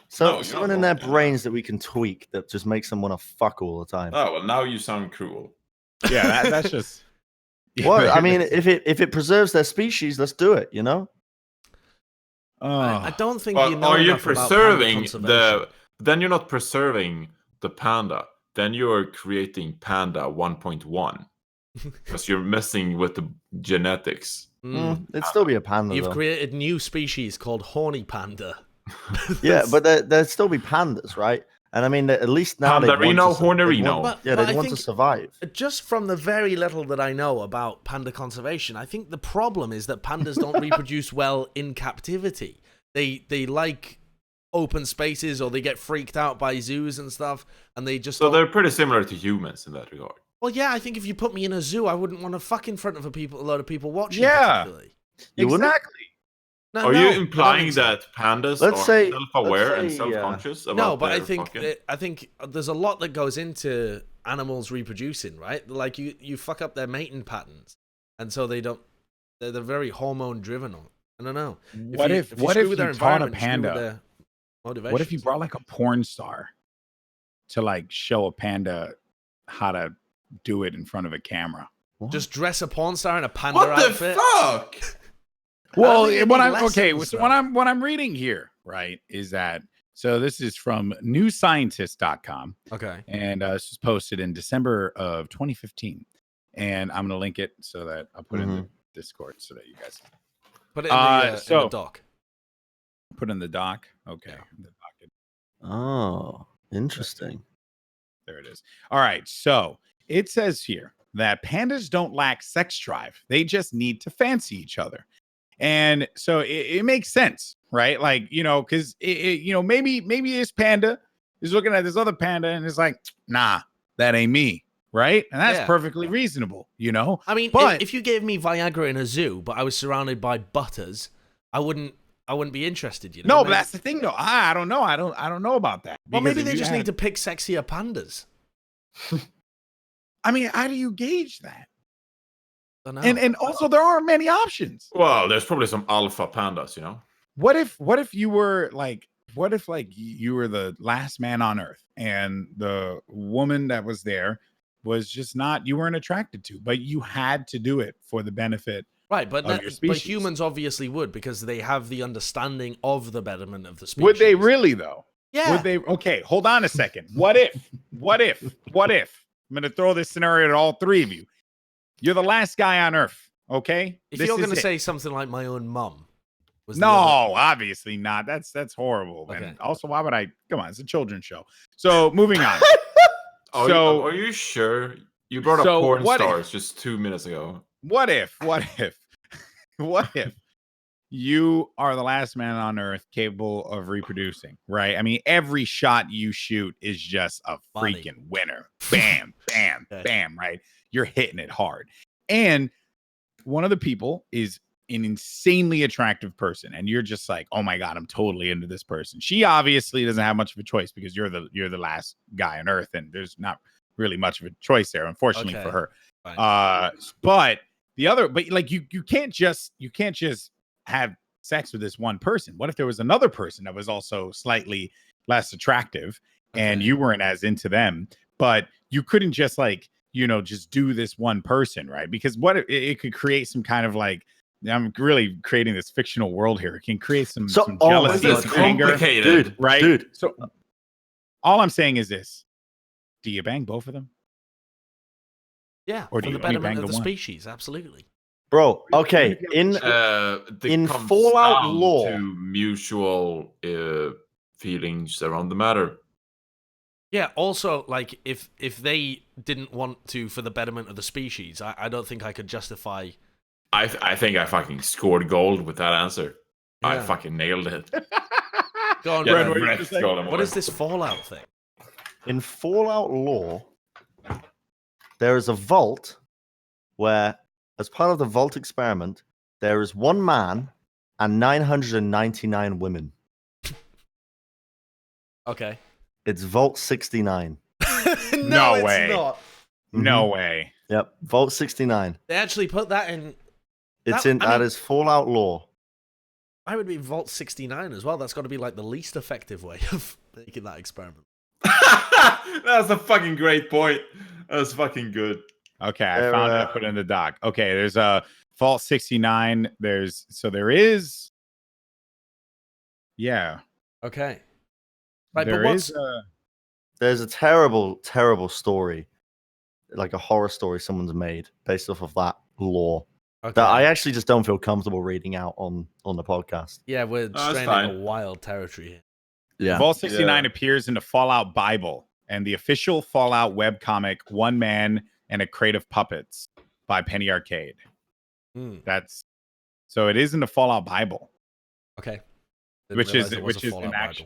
Something in their brains that we can tweak that just makes them want to fuck all the time. Oh well, now you sound cruel. Yeah, that's just. Well, I mean, if it preserves their species, let's do it. You know. I don't think. Well, you know are you enough about preserving conservation. Then you're not preserving the panda. Then you're creating Panda 1.1 because you're messing with the genetics. It'd still be a panda. You've created new species called horny panda. Yeah, but there'd still be pandas, right? And I mean, at least now Pandarino, Hornerino. They want to survive. Just from the very little that I know about panda conservation, I think the problem is that pandas don't reproduce well in captivity. They like open spaces, or they get freaked out by zoos and stuff, and they just So they're pretty similar to humans in that regard. Well, yeah, I think if you put me in a zoo, I wouldn't want to fuck in front of a lot of people watching. Yeah, exactly. Are you implying that pandas are self-aware and self-conscious about no, but their I think there's a lot that goes into animals reproducing, right? Like you fuck up their mating patterns, and so they're very hormone driven. I don't know. What if you taught a panda? What if you brought like a porn star to like show a panda how to do it in front of a camera? What? Just dress a porn star in a panda outfit? What the fuck? Well, what I'm reading here, right, is that so this is from newscientist.com. Okay. And this was posted in December of 2015. And I'm going to link it so that I'll put it in the Discord so that you guys put it in the doc. Put in the doc. Okay. Yeah. Oh, interesting. There it is. All right. So it says here that pandas don't lack sex drive. They just need to fancy each other. And so it makes sense, right? Like, because maybe this panda is looking at this other panda and it's like, nah, that ain't me, right? And that's perfectly reasonable, I mean, but if you gave me Viagra in a zoo, but I was surrounded by butters, I wouldn't be interested, No, but that's the thing, though. I don't know. I don't know about that. Well, maybe they just need to pick sexier pandas. I mean, how do you gauge that? And also there aren't many options. Well, there's probably some alpha pandas, What if you were like you were the last man on earth and the woman that was there was just not, you weren't attracted to, but you had to do it for the benefit Right, but of your but species. humans obviously would, because they have the understanding of the betterment of the species. Would they really though? Yeah. Would they? Okay, hold on a second. What if? I'm going to throw this scenario at all three of you. You're the last guy on Earth. Okay. If This you're is going to it. say something like my own mum. No, obviously not. That's horrible. Okay. And also, why would I? Come on, it's a children's show. So moving on. Oh, are you sure? You brought up porn what stars just 2 minutes ago. What if you are the last man on Earth capable of reproducing, right? I mean, every shot you shoot is just a Money. freaking winner. Bam, bam, Okay. bam, right? You're hitting it hard. And one of the people is an insanely attractive person, and you're just like, oh my God, I'm totally into this person. She obviously doesn't have much of a choice because you're the last guy on Earth, and there's not really much of a choice there, unfortunately for her. Fine. But like you can't just have sex with this one person. What if there was another person that was also slightly less attractive and you weren't as into them, but you couldn't just like, just do this one person, right? Because what it could create some kind of like, I'm really creating this fictional world here. It can create some jealousy, this some anger, complicated, right? Dude. So all I'm saying is this: do you bang both of them? Yeah, Or for do the you only betterment bang of the the one? species, absolutely. Bro, okay. In Comes Fallout down lore- to mutual feelings around the matter. Yeah, also, like, if they didn't want to for the betterment of the species, I don't think I could justify... I think I fucking scored gold with that answer. I Yeah. fucking nailed it. Go on, Yeah, Bren, what Brett, did you say? Goldenboy. what is this Fallout thing? in Fallout lore, there is a vault where, as part of the vault experiment, there is one man and 999 women. Okay. It's Vault 69. No it's way. not. No Mhm. way. Yep, Vault 69. They actually put that in... That is Fallout lore. I would be Vault 69 as well. That's got to be like the least effective way of making that experiment. That's a fucking great point. That's fucking good. Okay, I found it. I put it in the doc. Okay, there's a Vault 69. There is. Yeah. Okay. Right, There but is There's a terrible, terrible story, like a horror story someone's made based off of that lore. Okay. That I actually just don't feel comfortable reading out on the podcast. Yeah, we're that's straining fine. a wild territory here. Yeah. Vault 69 appears in the Fallout Bible and the official Fallout webcomic One Man and a Crate of Puppets by Penny Arcade. So it is in the Fallout Bible. Okay. Which is an action.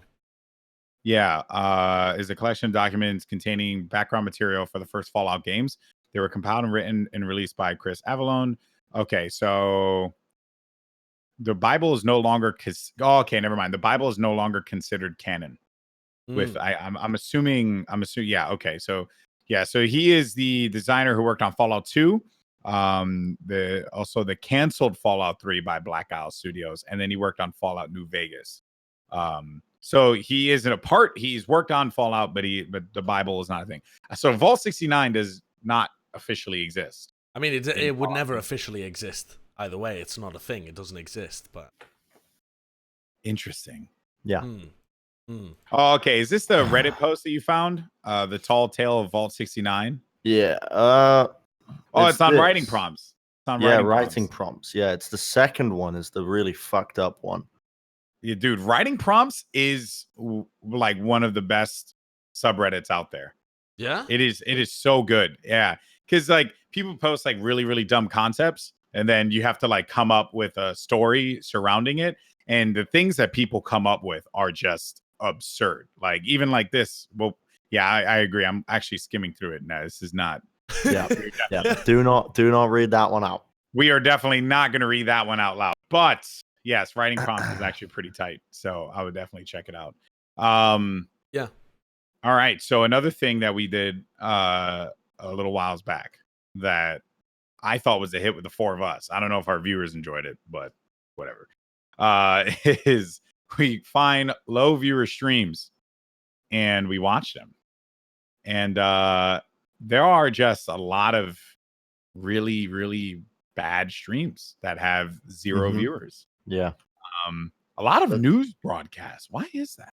Yeah, is a collection of documents containing background material for the first Fallout games. They were compiled and written and released by Chris Avallone. Okay, so the Bible is no longer okay, never mind. The Bible is no longer considered canon. With I'm assuming yeah, okay. So he is the designer who worked on Fallout 2, the canceled Fallout 3 by Black Isle Studios, and then he worked on Fallout New Vegas. So he isn't a part. He's worked on Fallout, but the Bible is not a thing. So Vault 69 does not officially exist. I mean, it would never officially exist either way. It's not a thing. It doesn't exist. But interesting. Yeah. Oh, okay. Is this the Reddit post that you found? The Tall Tale of Vault 69. Yeah. It's on writing prompts. It's on writing prompts. Yeah, it's the second one is the really fucked up one. Yeah, dude, writing prompts is like one of the best subreddits out there. Yeah, it is so good. Yeah, because like people post like really, really dumb concepts, and then you have to like come up with a story surrounding it. And the things that people come up with are just absurd. Like even like this. Well, yeah, I agree. I'm actually skimming through it now. This is not. Yeah, yeah. Do not read that one out. We are definitely not going to read that one out loud. But yes, writing prompts is actually pretty tight. So I would definitely check it out. Yeah. All right. So another thing that we did a little whiles back that I thought was a hit with the four of us. I don't know if our viewers enjoyed it, but whatever. Is we find low viewer streams and we watch them. And there are just a lot of really, really bad streams that have 0 Mhm. viewers. Yeah. A lot of But- news broadcasts. Why is that?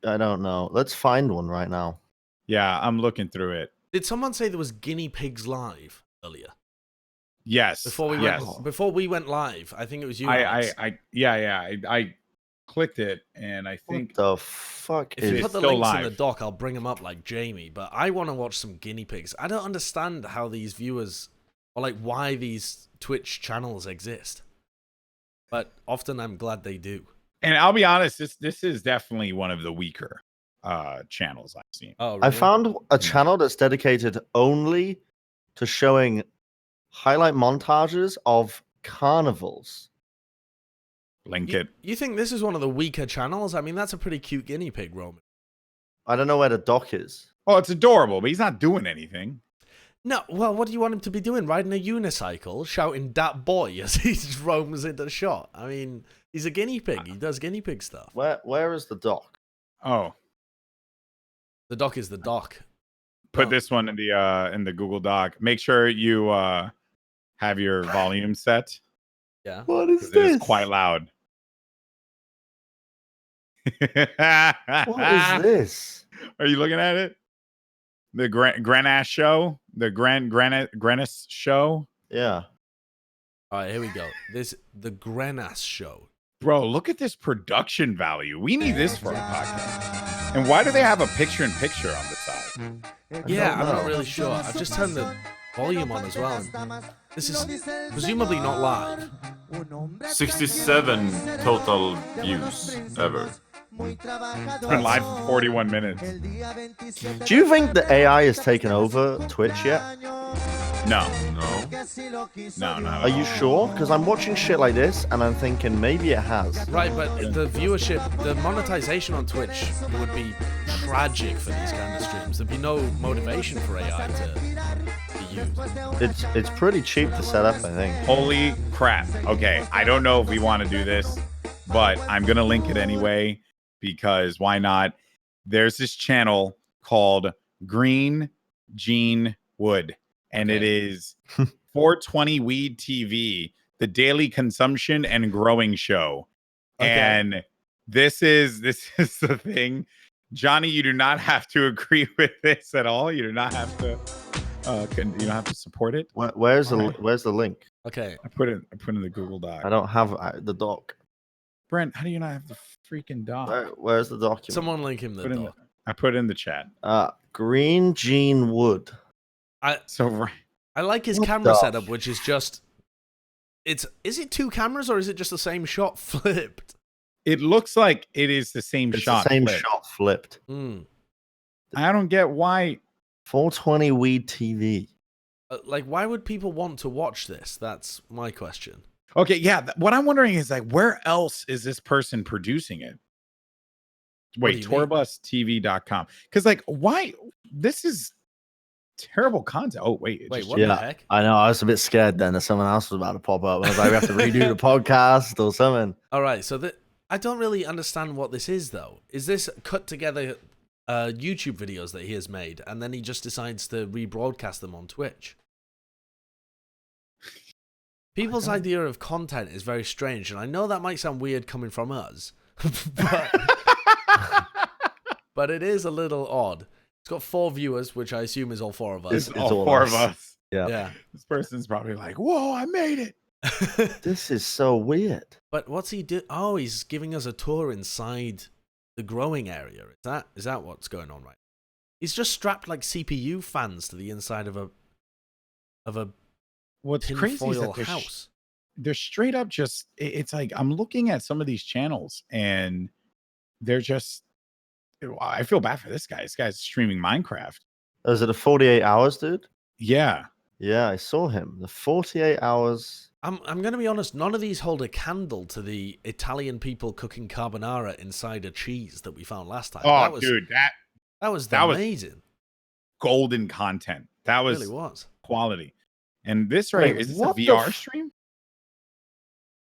I don't know. Let's find one right now. Yeah, I'm looking through it. Did someone say there was guinea pigs live earlier? Yes. Before we yes. went live, I think it was you. I clicked it and I think What the fuck If you It's put the still links in the live. doc, I'll bring them up like Jamie. But I want to watch some guinea pigs. I don't understand how these viewers, or like why these Twitch channels exist. But often I'm glad they do. and I'll be honest, this is definitely one of the weaker channels I've seen. Oh, I really? found a channel that's dedicated only to showing highlight montages of carnivals. Link You, it. you think this is one of the weaker channels? I mean, that's a pretty cute guinea pig, Roman. I don't know where the doc is. Oh, it's adorable, but he's not doing anything. No, well, what do you want him to be doing? Riding a unicycle, shouting "dat boy" as he roams into the shot. I mean, he's a guinea pig. He does guinea pig stuff. Where is the doc? Oh, The doc is the doc. put Oh. this one in the Google Doc. Make sure you have your volume set. Yeah. What is 'Cause it is quite loud. What is this? Are you looking at it? The Grenache show, the Grenache show, Yeah. All right, here we go. The Grenache show. bro. Look at this production value. We need this for our podcast. And why do they have a picture-in-picture on the side? Yeah, I'm know. not really sure. I've just turned the volume on as well. And this is presumably not live. 67 total views ever. It's been live for 41 minutes. Do you think the AI has taken over Twitch yet? No, No. Are you sure? Because I'm watching shit like this and I'm thinking maybe it has. Right, but the viewership, the monetization on Twitch would be tragic for these kind of streams. There'd be no motivation for AI to be used. It's pretty cheap to set up, I think. Holy crap. Okay, I don't know if we want to do this, but I'm going to link it anyway because why not? There's this channel called Green Gene Wood, and it is 420 Weed TV, the daily consumption and growing show. Okay. And this is the thing. Johnny, you do not have to agree with this at all. You do not have to you don't have to support it. Where's the link? Okay. I put it in the Google Doc. I don't have the doc. Brent, how do you not have the freaking doc? Where's the document? Someone link him the Put in doc. I put it in the chat. Green Gene Wood. So right, I like his What camera the setup, which is just. Is it two cameras or is it just the same shot flipped? it looks like it is the same It's shot. the same flipped. shot flipped. Hmm. I don't get why. 420 Weed TV. Like, why would people want to watch this? That's my question. Okay, yeah. What I'm wondering is like, where else is this person producing it? Wait, do you mean? tourbustv.com. Because like, why? This is terrible content. Oh wait, it Wait, just- what the Yeah. heck? I know. I was a bit scared then that someone else was about to pop up. I was like, we have to redo the podcast or something. All right, so I don't really understand what this is, though. Is this cut together YouTube videos that he has made, and then he just decides to rebroadcast them on Twitch? People's idea of content is very strange, and I know that might sound weird coming from us, but it is a little odd. It's got 4 viewers, which I assume is all 4 of us. It's It's all all 4 us. of us. Yeah. Yeah. This person's probably like, "Whoa, I made it." This is so weird. But what's he do? Oh, he's giving us a tour inside the growing area. Is that what's going on right now? He's just strapped like CPU fans to the inside of a What's crazy is tinfoil that they're house. they're straight up just. It's like I'm looking at some of these channels and they're just. I feel bad for this guy. This guy's streaming Minecraft. Was it a 48 hours, dude? Yeah. Yeah, I saw him. The 48 hours. I'm going to be honest. None of these hold a candle to the Italian people cooking carbonara inside a cheese that we found last time. Oh, dude, that was that was amazing. golden content. That It was really was. quality. And this right Wait, here, is this a what the VR stream?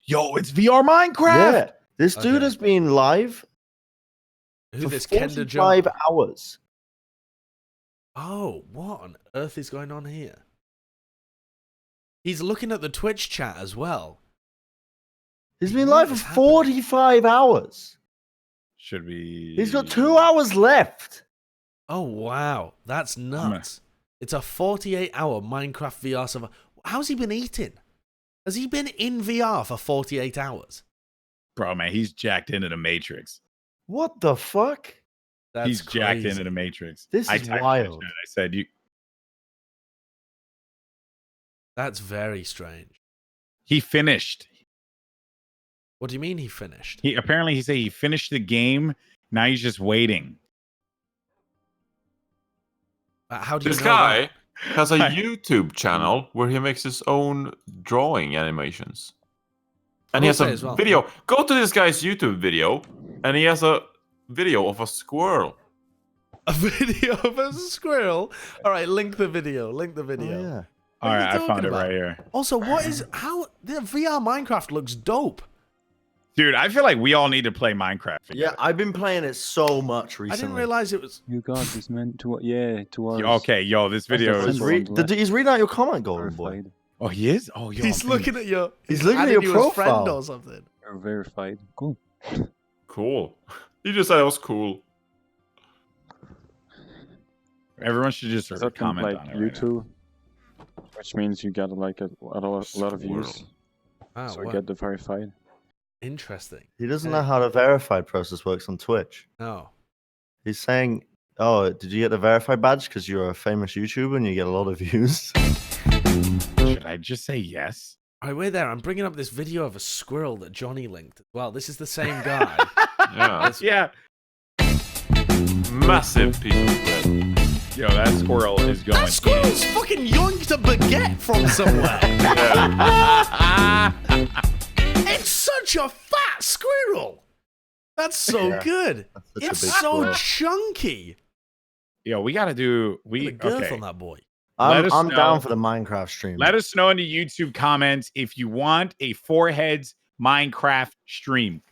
Yo, it's VR Minecraft. Yeah. This dude Okay. has been live Who for this Kenda 45 Joe? hours. Oh, what on earth is going on here? He's looking at the Twitch chat as well. He's been live for 45 hours. Should be. He's got 2 hours left. Oh, wow. That's nuts. It's a 48-hour Minecraft VR server. How's he been eating? Has he been in VR for 48 hours? Bro, man, he's jacked into the Matrix. What the fuck? That's jacked crazy. into the Matrix. This is wild. I said, you. That's very strange. He finished. What do you mean he finished? He said he finished the game. Now he's just waiting. How do you This know guy that? has a YouTube channel where he makes his own drawing animations. And he has a video. Go to this guy's YouTube video, and he has a video of a squirrel. A video of a squirrel? All right, link the video. Oh, yeah. All right, I found it right here. Also, how the VR Minecraft looks dope. Dude, I feel like we all need to play Minecraft. Yeah, I've been playing it so much recently. I didn't realize it was. You guys is meant to, to us. Okay, yo, this video is. He's reading out your comment, Goldenboy. Oh, he is? Oh, yo. He's looking at your. He's looking at your profile. Friend profile. or something. You're verified. Cool. Cool. You just said it was cool. Everyone should just Is that comment like on it. YouTube, which means you get like a lot of views. Wow, So I get the verified. Interesting. He doesn't know how the verified process works on Twitch. No. He's saying, "Oh, did you get the verified badge because you're a famous YouTuber and you get a lot of views?" Should I just say yes? All right, wait there. I'm bringing up this video of a squirrel that Johnny linked. Well, this is the same guy. Yeah. Yeah. Massive piece of bread. Yo, that squirrel is going. That squirrel's fucking yoinked a baguette from somewhere. It's such a fat squirrel. That's so good. It's so chunky. Yo, we got to do. The girth on that boy. I'm down for the Minecraft stream. Let us know in the YouTube comments if you want a Four Heads Minecraft stream.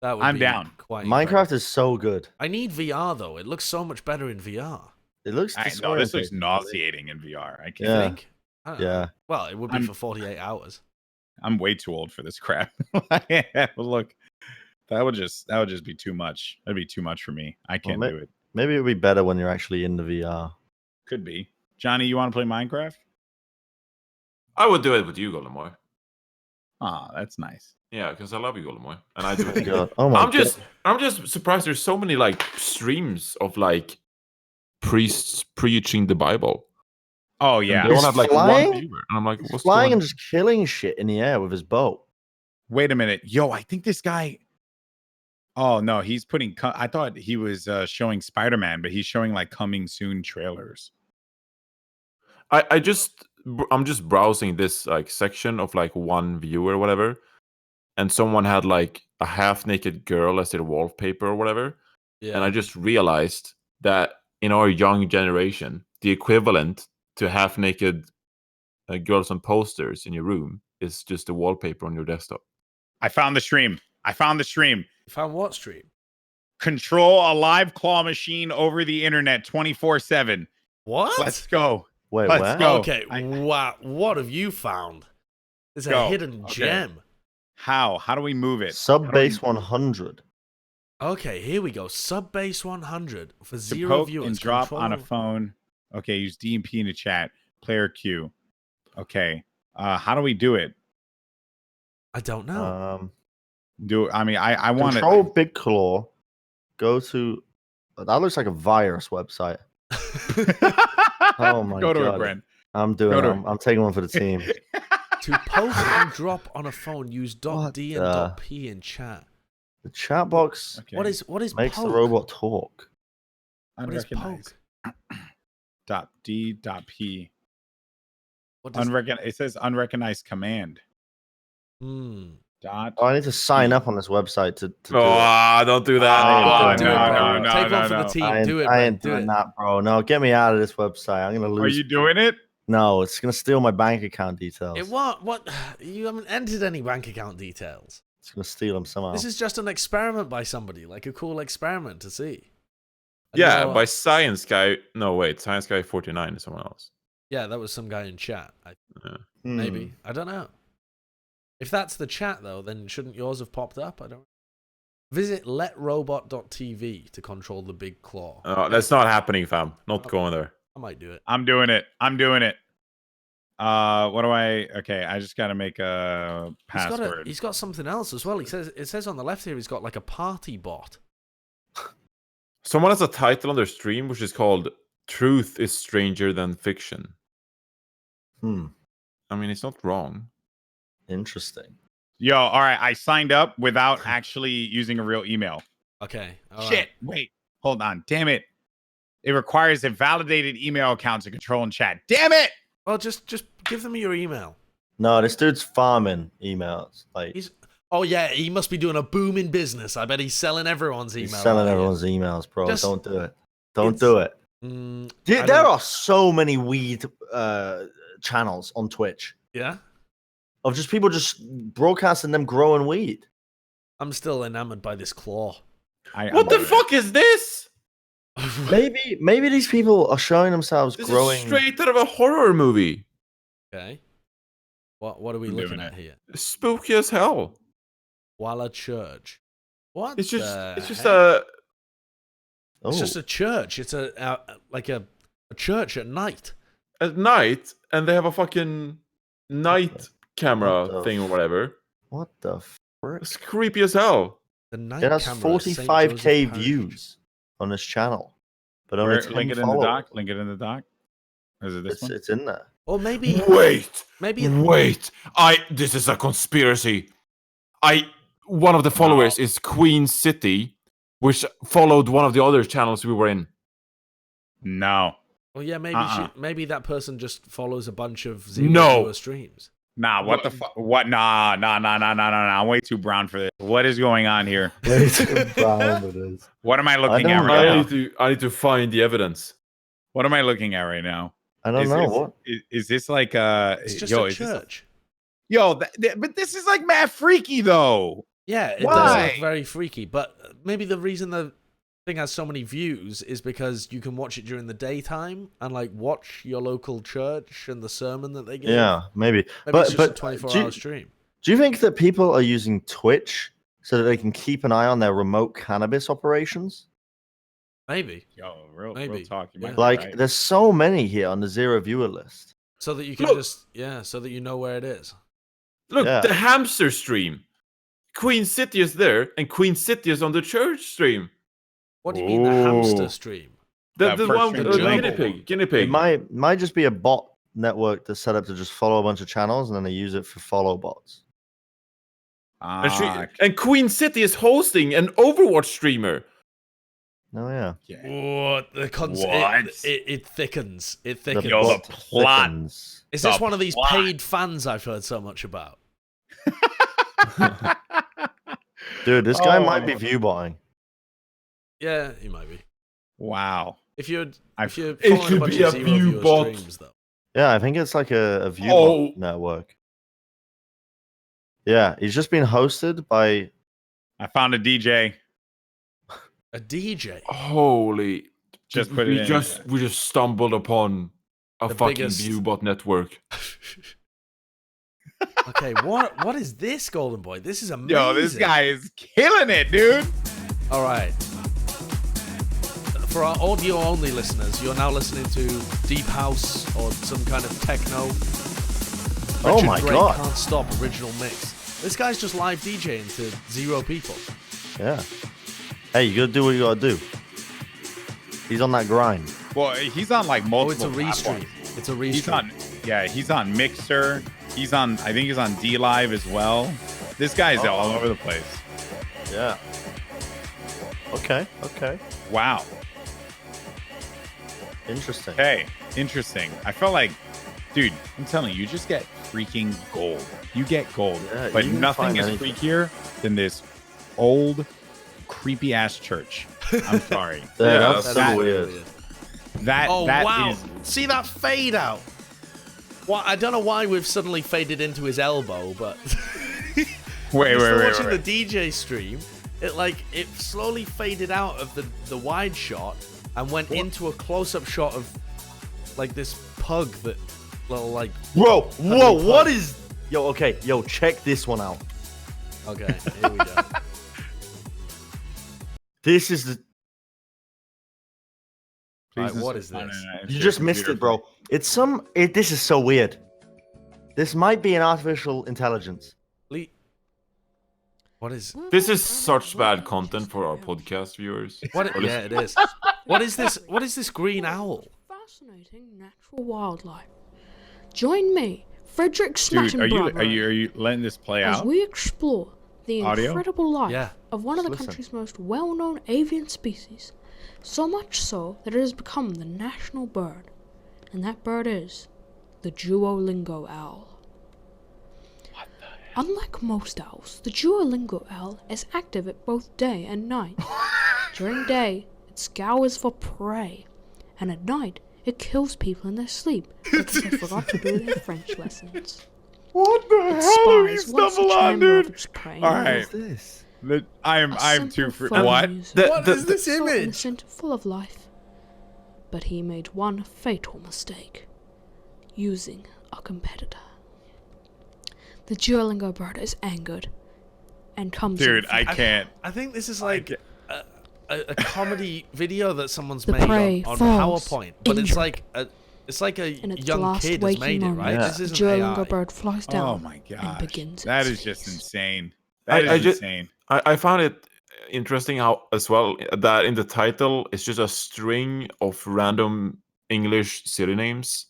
That would I'm be down. Quite Minecraft incredible. is so good. I need VR though. It looks so much better in VR. It looks. No, this looks nauseating in VR. I can't. You Yeah. think? I don't know. Yeah. Well, it would be for 48 hours. I'm way too old for this crap. Look, that would just be too much. That'd be too much for me. I can't do it. Maybe it'll be better when you're actually in the VR. Could be. Johnny, you want to play Minecraft? I would do it with you, Goldenboy. Ah, that's nice. Yeah, because I love you, Goldenboy, and I do it. God. Oh my God. I'm just surprised. There's so many like streams of like priests preaching the Bible. Oh yeah. And they all have like flying? one viewer, and I'm like, He's what's flying going and just killing shit in the air with his boat. Wait a minute. Yo, I think this guy. Oh no, he's putting. I thought he was showing Spider-Man, but he's showing like coming soon trailers. I'm just browsing this like section of like one viewer or whatever, and someone had like a half-naked girl as their wallpaper or whatever, Yeah. and I just realized that in our young generation, the equivalent to half-naked girls on posters in your room is just a wallpaper on your desktop. I found the stream. You found what stream? Control a live claw machine over the internet 24/7. What? Let's go. Wait, Let's where? go. Okay. Wow. What have you found? There's a Go. hidden Okay. gem. How do we move it? Sub base 100. Okay, here we go. Sub base 100 for To 0 poke viewers. and drop on a Control- phone. Okay, use DMP in the chat. Player Q. Okay. How do we do it? I don't know. I want Control to Big Claw. Go to. That looks like a virus website. Oh my Go to God. it, Bren. I'm taking one for the team. To poke and drop on a phone, use What .d and the- .p in chat. The chat box Okay. What is makes poke? the robot talk. What is Unrecognized. poke? .d.p. What does It says unrecognized command. Dot. Oh, I need to sign up on this website to do it. Don't do Oh, that. do it, bro. no, Take no, one for no. the team. I ain't, Do it, I Brent. ain't Do doing it. that, bro. No, get me out of this website. I'm gonna Are lose. you doing it? No, it's gonna steal my bank account details. It what? You haven't entered any bank account details. It's gonna steal them somehow. This is just an experiment by somebody, like a cool experiment to see. And Yeah, you're- by Science Guy. No, wait, Science Guy 49 is someone else. Yeah, that was some guy in chat. Yeah. Maybe. I don't know. If that's the chat, though, then shouldn't yours have popped up? I don't. Visit letrobot.tv to control the big claw. That's not happening, fam. Not going there. I might do it. I'm doing it. What do I? Okay, I just got to make a password. He's got something else as well. It says on the left here he's got like a party bot. Someone has a title on their stream which is called "Truth is Stranger Than Fiction." I mean, it's not wrong. Interesting. Yo, all right. I signed up without actually using a real email. Okay. Shit. Wait. Hold on. Damn it. It requires a validated email account to control and chat. Damn it. Well, just give them your email. No, this dude's farming emails. Like Oh yeah, he must be doing a booming business. I bet he's selling everyone's emails. he's selling everyone's emails, bro. Don't do it. Don't do it. Dude, there are so many weed channels on Twitch. Yeah. Of just people just broadcasting them growing weed. I'm still enamored by this claw. What the fuck is this? Maybe these people are showing themselves This growing. is straight out of a horror movie. Okay. What are we looking at here? Spooky as hell. Walla Church. What? It's just It's just a church. It's like a church at night. At night, and they have a fucking night camera thing or whatever. What the frick? It's creepy as hell. The night It has camera at St. 45k Joseph Parish. views on this channel, but only 10 link it in the followers. doc. Link it in the doc. Is it this one? It's in there. Or maybe Wait. maybe This is a conspiracy. One of the followers is Queen City, which followed one of the other channels we were in. No. Well, yeah, maybe that person just follows a bunch of No. viewer streams. Nah, what the fuck? What? Nah. I'm way too brown for this. What is going on here? What am I looking at right now? I need to find the evidence. What am I looking at right now? I don't know. Is this like It's just a is this church. but this is like mad freaky though. Yeah, it Why? does look very freaky. But maybe the reason the thing has so many views is because you can watch it during the daytime and like watch your local church and the sermon that they give. Yeah, maybe. Maybe it's just a 24-hour stream. Do you think that people are using Twitch so that they can keep an eye on their remote cannabis operations? Maybe. Yo, real talk. You Yeah. might be Like, right. there's so many here on the zero viewer list. So that you can Look. so that you know where it is. Look, Yeah. the hamster stream. Queen City is there, and Queen City is on the church stream. What do you mean the hamster stream? That The first one stream with the jungle. guinea pig. It might just be a bot network that's set up to just follow a bunch of channels and then they use it for follow bots. And Queen City is hosting an Overwatch streamer. Oh yeah. What the What? it thickens. It The thickens. Yo, the bot plot. thickens. Is this the one of these plot. paid fans I've heard so much about? Dude, this guy might be Oh. view botting. Yeah, he might be. Wow. If you're It following a bunch could be of a zero view viewer bot. streams, though. Yeah, I think it's like a view Oh. bot network. Yeah, he's just been hosted by. I found a DJ. A DJ. Holy! Just put it we in. just stumbled upon a The fucking biggest- viewbot network. Okay, what is this, Goldenboy? This is amazing. Yo, this guy is killing it, dude. All right. For our audio-only listeners, you're now listening to deep house or some kind of techno. Oh Richard my Drake God. Can't stop original mix. This guy's just live DJing to zero people. Yeah. Hey, you gotta do what you gotta do. He's on that grind. Well, he's on like Oh, it's a multiple restream. platforms. It's a He's restream. on, he's on Mixer. He's on, I think he's on D Live as well. This guy's all over the place. Yeah. Okay. Wow. Interesting. Hey, interesting. I felt like, dude, I'm telling you, you just get freaking gold. You get gold. Yeah, But you can nothing find is anything. freakier than this old, creepy ass church. I'm sorry. Yeah, Yeah, that's that- so weird. That Oh, that wow. is- See that fade out? What? I don't know why we've suddenly faded into his elbow, but wait. watching the DJ stream, it slowly faded out of the wide shot and went into a close-up shot of like this pug that little like. Whoa, what is? Yo, okay, yo, check this one out. Okay, here we go. This is the. Right, what is this? You just missed it, bro. It's some. This is so weird. This might be an artificial intelligence. What is? This is such bad content for our podcast viewers. Yeah, it is. What is this? What is this green owl? Fascinating natural wildlife. Join me, Frederick Dude, are you letting this play as out? we explore the Audio? incredible life Yeah. of one of the Listen. country's most well-known avian species. So much so that it has become the national bird, and that bird is the Duolingo owl. Unlike most owls, the Duolingo owl is active at both day and night. During day, it scours for prey, and at night, it kills people in their sleep because they forgot to do their French lessons. What the It hell did we spies once stumble each on, member of dude? its prey. All What right. is this? I'm too free. What? What is this So image? innocent, full of life. But he made one fatal mistake. Using a competitor. The Duolingo bird is angered and comes in Dude, for I can't. I think this is like a comedy video that someone's The made prey on falls PowerPoint, but it's injured. like a In its young last kid has waking made it, right? moment, Yeah. This the isn't Duolingo AI. bird flies down Oh my and gosh. begins That its is just chase. insane. I That is just- insane. I found it interesting how as well that in the title it's just a string of random English city names.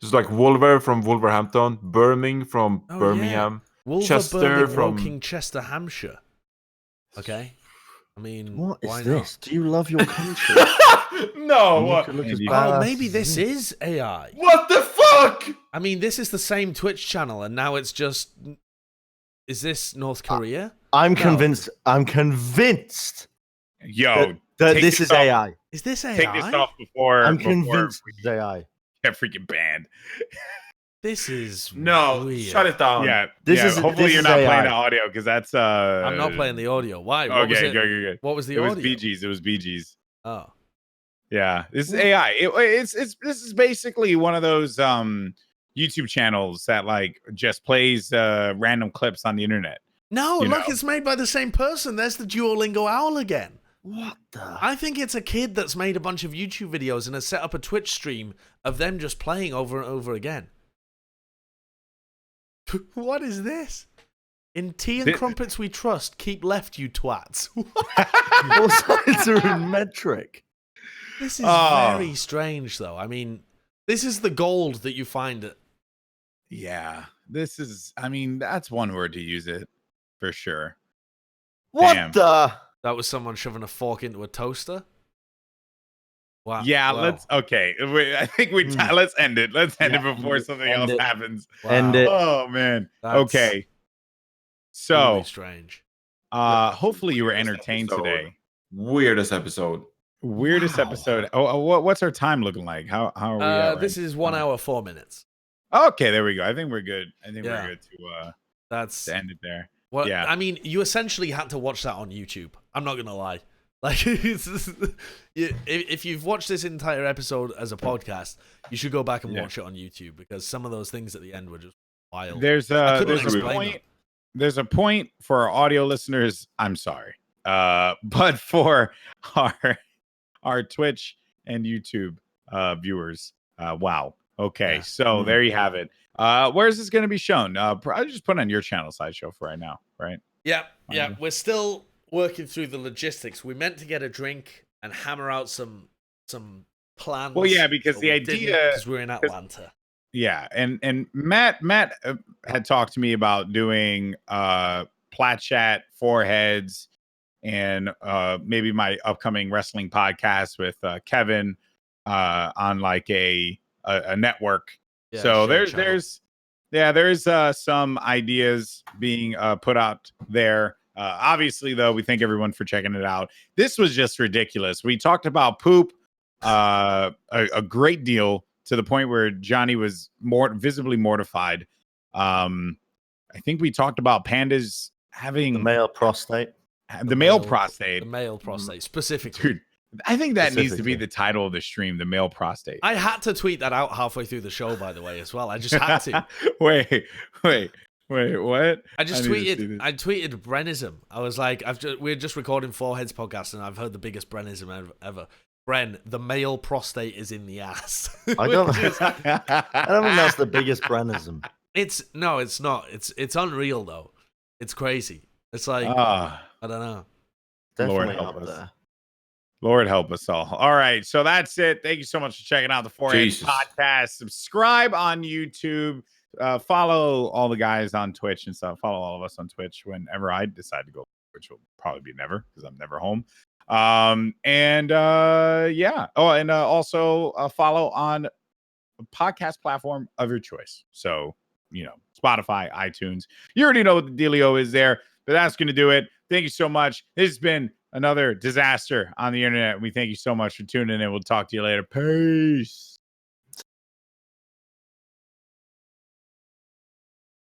Just like Wolver from Wolverhampton, Birmingham from Oh, yeah. Birmingham. Wolver Chester Birmingham, from- Woking, Chester, Hampshire. Okay, I mean, What why is not? this? Do you love your country? No, what? Look as Andy. Oh, badass maybe as this is AI. What the fuck? I mean, this is the same Twitch channel, and now it's just. Is this North Korea? I'm No. convinced. I'm convinced Yo, that take this this is off. AI. Is this AI? take this off before I'm before convinced we it's AI. get freaking banned. This is No, weird. shut it down. Yeah, This yeah. is- Hopefully this you're is not AI. playing the audio because that's I'm not playing the audio. Why? What was Okay, it? good. What was the It was audio? BGs. It was BGs. Oh, Yeah, this is AI. This is basically one of those YouTube channels that like just plays random clips on the internet. no! You Look, know. it's made by the same person. There's the Duolingo owl again. What the? I think it's a kid that's made a bunch of YouTube videos and has set up a Twitch stream of them just playing over and over again. What is this? In tea and Thi- crumpets we trust, keep left, you twats. What sides are in metric? This is Oh. very strange, though. I mean, this is the gold that you find at. Yeah, this is. I mean, that's one word to use it for sure. What Damn. the? That was someone shoving a fork into a toaster. Wow. Yeah, Wow. let's. Okay, I think let's end it. Let's end it Yeah, before something end else it. happens. End it. Oh man. That's Okay. So, really strange. hopefully you were Weirdest entertained episode. today. Weirdest episode. Weirdest Wow. episode. What's our time looking like? How are we? At This right is 1 now? hour 4 minutes. Okay, there we go. I think we're good. I think Yeah. we're good That's to end it there. well. yeah. I mean, you essentially had to watch that on YouTube. I'm not gonna lie. Like, if you've watched this entire episode as a podcast, you should go back and Yeah. watch it on YouTube because some of those things at the end were just wild. There's I a couldn't there's a explain point. them. There's a point for our audio listeners. I'm sorry, but for our Twitch and YouTube viewers, wow. Okay, Yeah. so there you have it. Where is this going to be shown? Probably just put it on your channel, Sideshow, for right now, right? Yeah, Fine. we're still working through the logistics. We meant to get a drink and hammer out some plans. Well, yeah, because but the we idea- didn't, 'cause we're in Atlanta. Yeah, and Matt had talked to me about doing plat chat, foreheads, and maybe my upcoming wrestling podcast with Kevin on like a network. Yeah, So share channel. there's some ideas being put out there. Obviously, though, we thank everyone for checking it out. This was just ridiculous. We talked about poop a great deal to the point where Johnny was visibly mortified. I think we talked about pandas having The male prostate. the male prostate. The male prostate, specifically. Dude, I think that needs to be the title of the stream, the male prostate. I had to tweet that out halfway through the show, by the way, as well. I just had to. Wait, what? I tweeted Brenism. I was like, we're just recording Foreheads podcast, and I've heard the biggest Brenism ever. Bren, the male prostate is in the ass. I don't think that's the biggest Brenism. It's not. It's unreal though. It's crazy. It's like I don't know. Definitely Lord help up us. there. Lord help us all. All right, so that's it. Thank you so much for checking out the Foreheads podcast. Subscribe on YouTube. Follow all the guys on Twitch and stuff. Follow all of us on Twitch whenever I decide to go, which will probably be never because I'm never home. Yeah. Oh, and also follow on a podcast platform of your choice. So, Spotify, iTunes. You already know what the dealio is there, but that's going to do it. Thank you so much. This has been another disaster on the internet. We thank you so much for tuning in. We'll talk to you later. Peace.